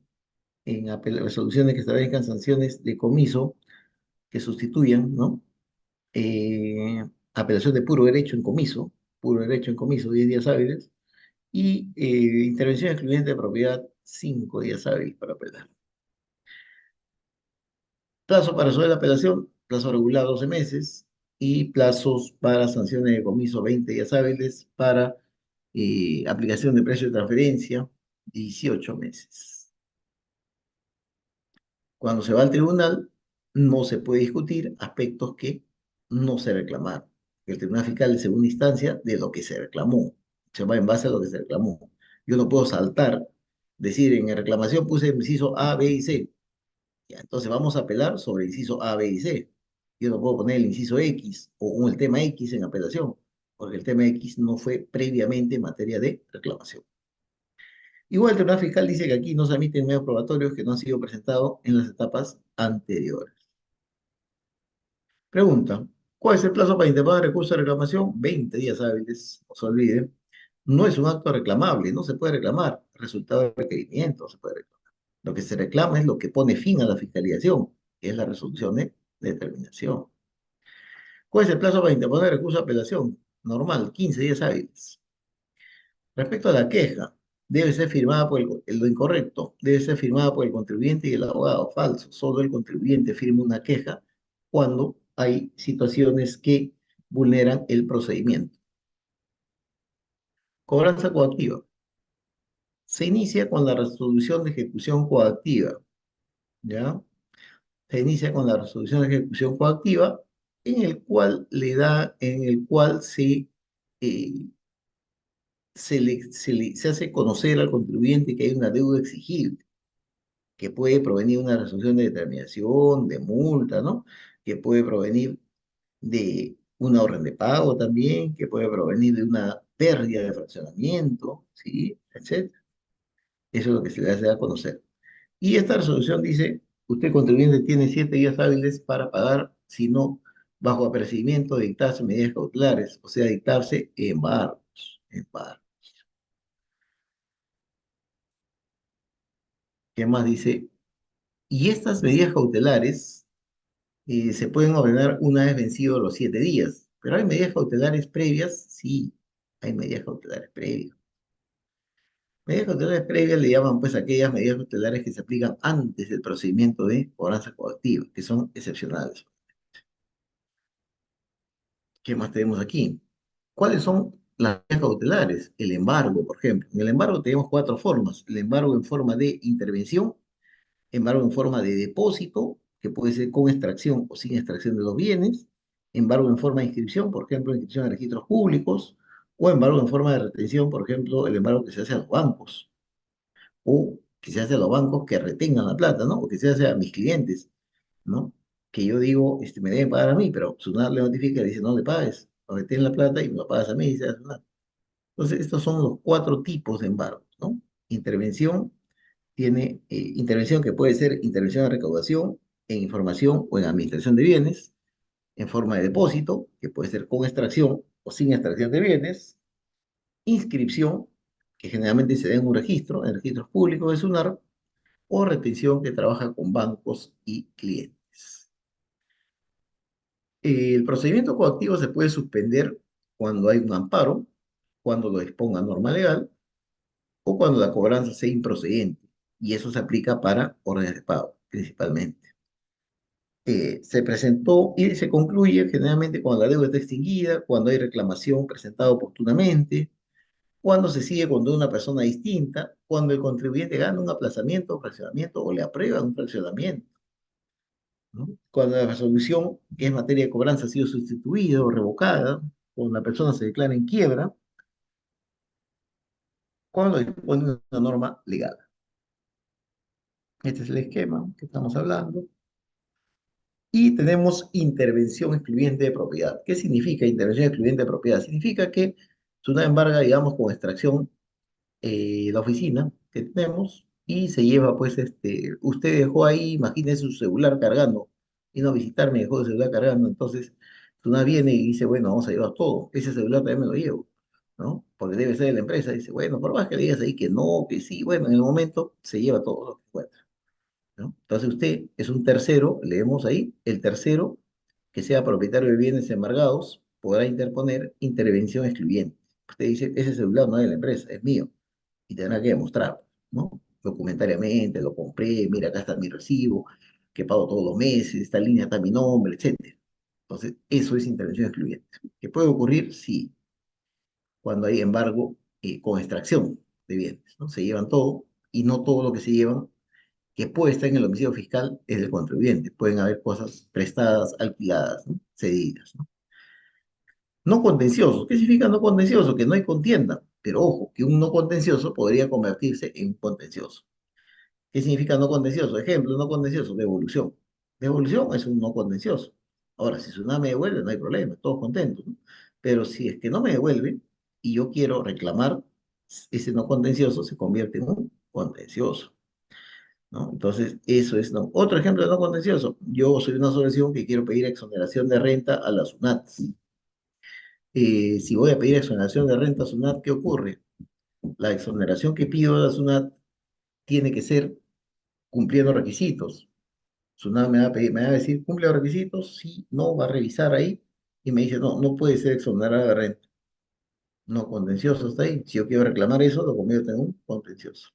resoluciones que establezcan sanciones de comiso que sustituyan, ¿no? Apelación de puro derecho en comiso, 10 días hábiles, y intervención excluyente de propiedad, 5 días hábiles para apelar. Plazo para resolver la apelación, plazo regular 12 meses, y plazos para sanciones de comiso, 20 días hábiles para Aplicación de precio de transferencia, 18 meses. Cuando se va al tribunal, no se puede discutir aspectos que no se reclamaron. El tribunal fiscal de segunda instancia de lo que se reclamó. Se va en base a lo que se reclamó. Yo no puedo saltar, decir, en la reclamación puse el inciso A, B y C. Ya, entonces vamos a apelar sobre el inciso A, B y C. Yo no puedo poner el inciso X o el tema X en apelación, porque el tema X no fue previamente materia de reclamación. Igual el Tribunal Fiscal dice que aquí no se admiten medios probatorios que no han sido presentados en las etapas anteriores. Pregunta, ¿cuál es el plazo para interponer recurso de reclamación? 20 días hábiles, no se olvide. No es un acto reclamable, no se puede reclamar. Resultado del requerimiento, no se puede reclamar. Lo que se reclama es lo que pone fin a la fiscalización, que es la resolución de determinación. ¿Cuál es el plazo para interponer recurso de apelación? Normal, 15 días hábiles. Respecto a la queja, debe ser firmada por lo incorrecto, debe ser firmada por el contribuyente y el abogado. Falso, solo el contribuyente firma una queja cuando hay situaciones que vulneran el procedimiento. Cobranza coactiva. Se inicia con la resolución de ejecución coactiva, ¿ya? Se inicia con la resolución de ejecución coactiva en el cual eh, se hace conocer al contribuyente que hay una deuda exigible, que puede provenir de una resolución de determinación, de multa, ¿no? Que puede provenir de una orden de pago también, que puede provenir de una pérdida de fraccionamiento, ¿sí? Etcétera. Eso es lo que se le hace a conocer. Y esta resolución dice, usted contribuyente tiene 7 días hábiles para pagar, si no, bajo apercibimiento, dictarse medidas cautelares, o sea, dictarse embargos, embargos. ¿Qué más dice? Y estas medidas cautelares se pueden ordenar una vez vencidos los 7 días, pero hay medidas cautelares previas, sí, hay medidas cautelares previas. Medidas cautelares previas le llaman pues aquellas medidas cautelares que se aplican antes del procedimiento de cobranza coactiva, que son excepcionales. ¿Qué más tenemos aquí? ¿Cuáles son las medidas cautelares? El embargo, por ejemplo. En el embargo tenemos cuatro formas. El embargo en forma de intervención, embargo en forma de depósito, que puede ser con extracción o sin extracción de los bienes, embargo en forma de inscripción, por ejemplo, inscripción en registros públicos, o embargo en forma de retención, por ejemplo, el embargo que se hace a los bancos, o que se hace a los bancos que retengan la plata, ¿no? O que se hace a mis clientes, ¿no? Que yo digo, me deben pagar a mí, pero SUNAT le notifica y le dice, no le pagues, o retén la plata y me lo pagas a mí, y dice, SUNAT. Entonces, estos son los cuatro tipos de embargos, ¿no? Intervención, intervención que puede ser intervención de recaudación, en información o en administración de bienes, en forma de depósito, que puede ser con extracción o sin extracción de bienes, inscripción, que generalmente se da en un registro, en registros públicos de SUNAR, o retención que trabaja con bancos y clientes. El procedimiento coactivo se puede suspender cuando hay un amparo, cuando lo disponga norma legal, o cuando la cobranza sea improcedente, y eso se aplica para órdenes de pago, principalmente. Se presentó y se concluye generalmente cuando la deuda está extinguida, cuando hay reclamación presentada oportunamente, cuando se sigue cuando una persona distinta, cuando el contribuyente gana un aplazamiento o fraccionamiento o le aprueba un fraccionamiento, ¿no? Cuando la resolución, que es materia de cobranza, ha sido sustituida o revocada, cuando la persona se declara en quiebra, cuando dispone una norma legal. Este es el esquema que estamos hablando. Y tenemos intervención excluyente de propiedad. ¿Qué significa intervención excluyente de propiedad? Significa que es una embarga, digamos, con extracción la oficina que tenemos y se lleva, pues, usted dejó ahí, imagínese su celular cargando, vino a visitarme, dejó el celular cargando, entonces una viene y dice, bueno, vamos a llevar todo, ese celular también me lo llevo, ¿no? Porque debe ser de la empresa, dice, bueno, por más que le digas ahí que no, que sí, bueno, en el momento se lleva todo lo que encuentra, ¿no? Entonces usted es un tercero, leemos ahí, el tercero que sea propietario de bienes embargados podrá interponer intervención excluyente. Usted dice, ese celular no es de la empresa, es mío y tendrá que demostrar, ¿no? Documentariamente, lo compré, mira, acá está mi recibo, que pago todos los meses, esta línea está mi nombre, etcétera. Entonces, eso es intervención excluyente. ¿Qué puede ocurrir? Sí, cuando hay embargo con extracción de bienes, ¿no? Se llevan todo y no todo lo que se llevan, que puede estar en el homicidio fiscal, es del contribuyente. Pueden haber cosas prestadas, alquiladas, ¿no? Cedidas, ¿no? No contencioso. ¿Qué significa no contencioso? Que no hay contienda. Pero ojo, que un no contencioso podría convertirse en contencioso. ¿Qué significa no contencioso? Ejemplo, no contencioso, devolución. Devolución es un no contencioso. Ahora, si Sunat me devuelve, no hay problema, todos contentos, ¿no? Pero si es que no me devuelve y yo quiero reclamar, ese no contencioso se convierte en un contencioso, ¿no? Entonces, eso es no. Otro ejemplo de no contencioso. Yo soy una asociación que quiero pedir exoneración de renta a la SUNAT. Si voy a pedir exoneración de renta a SUNAT, ¿qué ocurre? La exoneración que pido a la SUNAT tiene que ser cumpliendo requisitos. SUNAT me va a pedir, me va a decir, ¿cumple los requisitos? Sí, no, va a revisar ahí y me dice, no, no puede ser exonerada de renta. No, contencioso está ahí. Si yo quiero reclamar eso, lo convierto en un contencioso.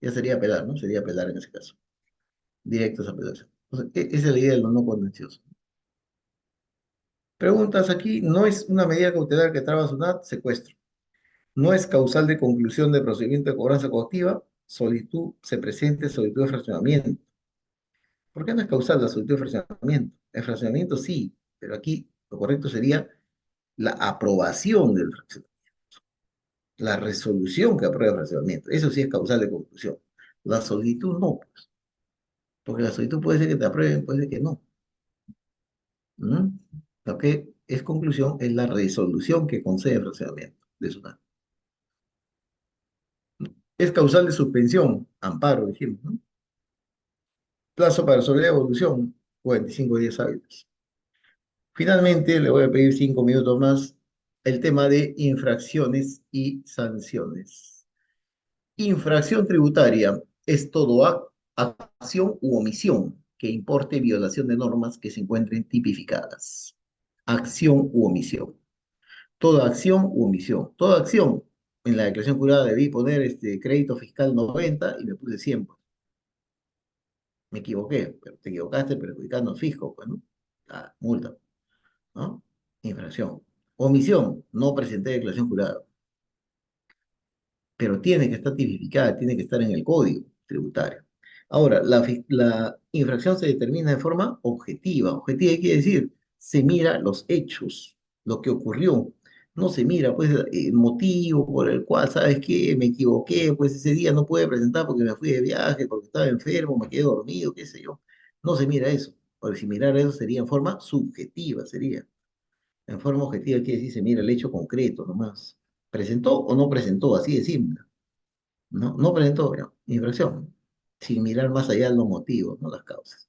Ya sería apelar, ¿no? Sería apelar en ese caso. Directo es apelación. Entonces, esa es la idea de lo no contencioso. Preguntas aquí, no es una medida cautelar que traba SUNAT, secuestro. No es causal de conclusión del procedimiento de cobranza coactiva, solicitud, se presente solicitud de fraccionamiento. ¿Por qué no es causal la solicitud de fraccionamiento? El fraccionamiento sí, pero aquí lo correcto sería la aprobación del fraccionamiento, la resolución que aprueba el fraccionamiento. Eso sí es causal de conclusión. La solicitud no, pues, porque la solicitud puede ser que te aprueben, puede ser que no. ¿Mm? Lo que es conclusión es la resolución que concede el fraccionamiento de su lado. Es causal de suspensión, amparo, dijimos, ¿no? Plazo para resolver evolución, 45 días hábiles. Finalmente, le voy a pedir 5 minutos más el tema de infracciones y sanciones. Infracción tributaria es todo acción u omisión que importe violación de normas que se encuentren tipificadas. Acción u omisión. Toda acción u omisión. Toda acción. En la declaración jurada debí poner crédito fiscal 90 y me puse 100. Pues. Me equivoqué, pero te equivocaste perjudicando al fisco, pues, ¿no? Ah, multa, ¿no? Infracción. Omisión, no presenté declaración jurada, pero tiene que estar tipificada, tiene que estar en el código tributario. Ahora, la infracción se determina de forma objetiva. Objetiva quiere decir, se mira los hechos, lo que ocurrió. No se mira, pues, el motivo por el cual, ¿sabes qué? Me equivoqué, pues ese día no pude presentar porque me fui de viaje, porque estaba enfermo, me quedé dormido, qué sé yo. No se mira eso, porque si mirara eso sería en forma subjetiva, sería. En forma objetiva quiere decir, se mira el hecho concreto nomás. ¿Presentó o no presentó? Así de simple. No, no presentó, bueno, infracción, sin mirar más allá de los motivos, no las causas.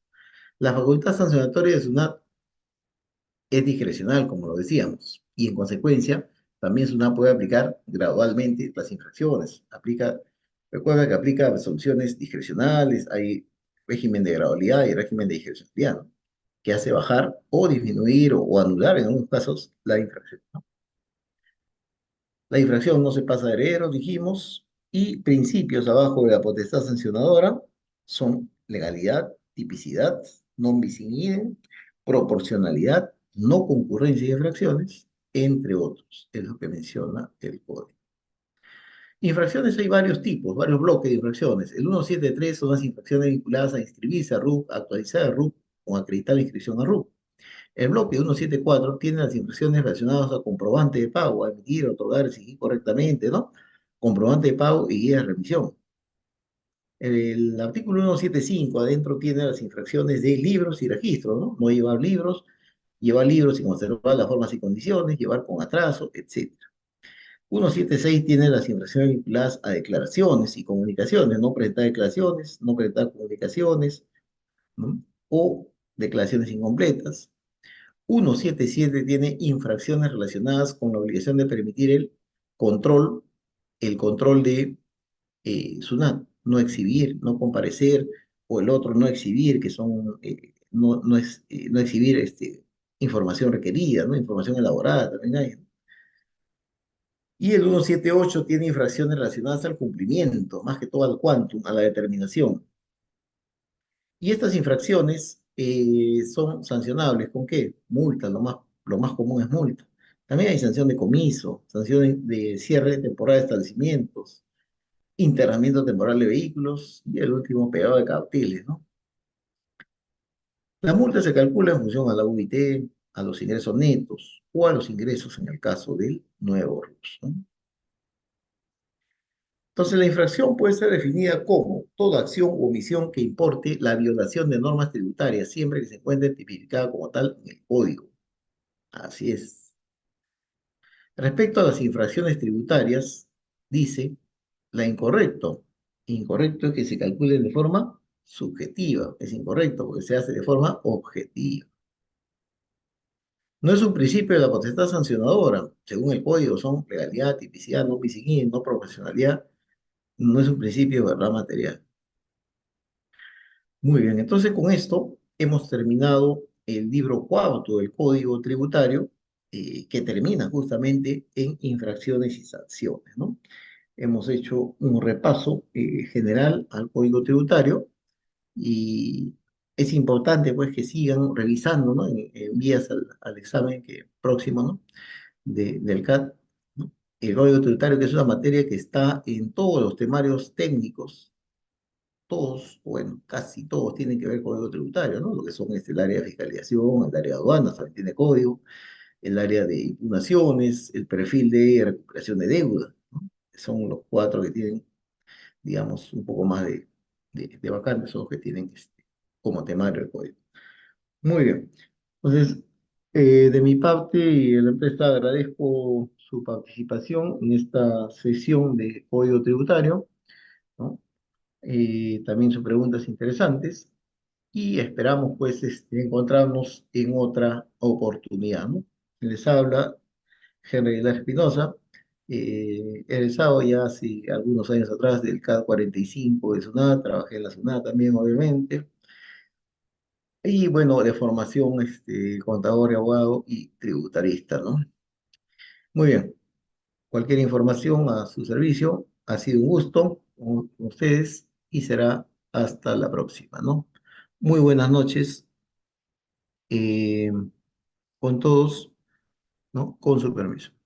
La facultad sancionatoria de SUNAT es discrecional, como lo decíamos, y en consecuencia, también SUNAT puede aplicar gradualmente las infracciones. Recuerda que aplica resoluciones discrecionales, hay régimen de gradualidad y régimen de discrecionalidad, ¿no? Que hace bajar o disminuir o anular en algunos casos la infracción. La infracción no se pasa de herederos, dijimos, y principios abajo de la potestad sancionadora son legalidad, tipicidad, non bis in idem, proporcionalidad, no concurrencia de infracciones, entre otros, es lo que menciona el código. Infracciones hay varios tipos, varios bloques de infracciones. El 173 son las infracciones vinculadas a inscribirse a RUC, actualizar a RUC o acreditar la inscripción a RUC. El bloque 174 tiene las infracciones relacionadas a comprobante de pago, a emitir, otorgar, exigir correctamente, ¿no? Comprobante de pago y guía de remisión. El artículo 175 adentro tiene las infracciones de libros y registros, ¿no? No llevar libros, llevar libros sin observar las formas y condiciones, llevar con atraso, etc. 176 tiene las infracciones vinculadas a declaraciones y comunicaciones, no presentar declaraciones, no presentar comunicaciones, ¿no? O declaraciones incompletas. 177 tiene infracciones relacionadas con la obligación de permitir control, el control de SUNAT, no exhibir, no comparecer, o el otro no exhibir, que son, no exhibir información requerida, ¿no? Información elaborada también hay. ¿No? Y el 178 tiene infracciones relacionadas al cumplimiento, más que todo al quantum, a la determinación. Y estas infracciones son sancionables. ¿Con qué? Multa, lo más común es multa. También hay sanción de comiso, sanción de cierre de temporada de establecimientos, internamiento temporal de vehículos y el último pegado de carteles, ¿no? La multa se calcula en función a la UIT, a los ingresos netos o a los ingresos en el caso del nuevo RUS, ¿no? Entonces, la infracción puede ser definida como toda acción o omisión que importe la violación de normas tributarias, siempre que se encuentre tipificada como tal en el código. Así es. Respecto a las infracciones tributarias, dice la incorrecto. Incorrecto es que se calculen de forma subjetiva. Es incorrecto porque se hace de forma objetiva. No es un principio de la potestad sancionadora. Según el código son legalidad, tipicidad, no homicidio, no proporcionalidad. No es un principio de verdad material. Muy bien, entonces con esto hemos terminado el libro cuarto del Código Tributario, que termina justamente en infracciones y sanciones, ¿no? Hemos hecho un repaso general al Código Tributario y es importante pues que sigan revisando, ¿no? En vías al examen próximo, ¿no? Del CAT, ¿no? El Código Tributario, que es una materia que está en todos los temarios técnicos, todos, bueno, casi todos tienen que ver con código tributario, ¿no? Lo que son el área de fiscalización, el área de aduanas también tiene código, el área de impugnaciones, el perfil de recuperación de deuda, ¿no? Son los cuatro que tienen, digamos, un poco más de vacantes, son los que tienen como temario el código. Muy bien. Entonces, de mi parte y de la empresa agradezco su participación en esta sesión de código tributario, ¿no? También sus preguntas interesantes y esperamos pues encontrarnos en otra oportunidad, ¿no? Les habla Henry Aguilar Espinosa, egresado ya hace algunos años atrás del CAD 45 de SUNAT, trabajé en la SUNAT también obviamente, y bueno, de formación contador, abogado y tributarista, ¿no? Muy bien, cualquier información a su servicio, ha sido un gusto con ustedes y será hasta la próxima, ¿no? Muy buenas noches eh, con todos, ¿no? Con su permiso.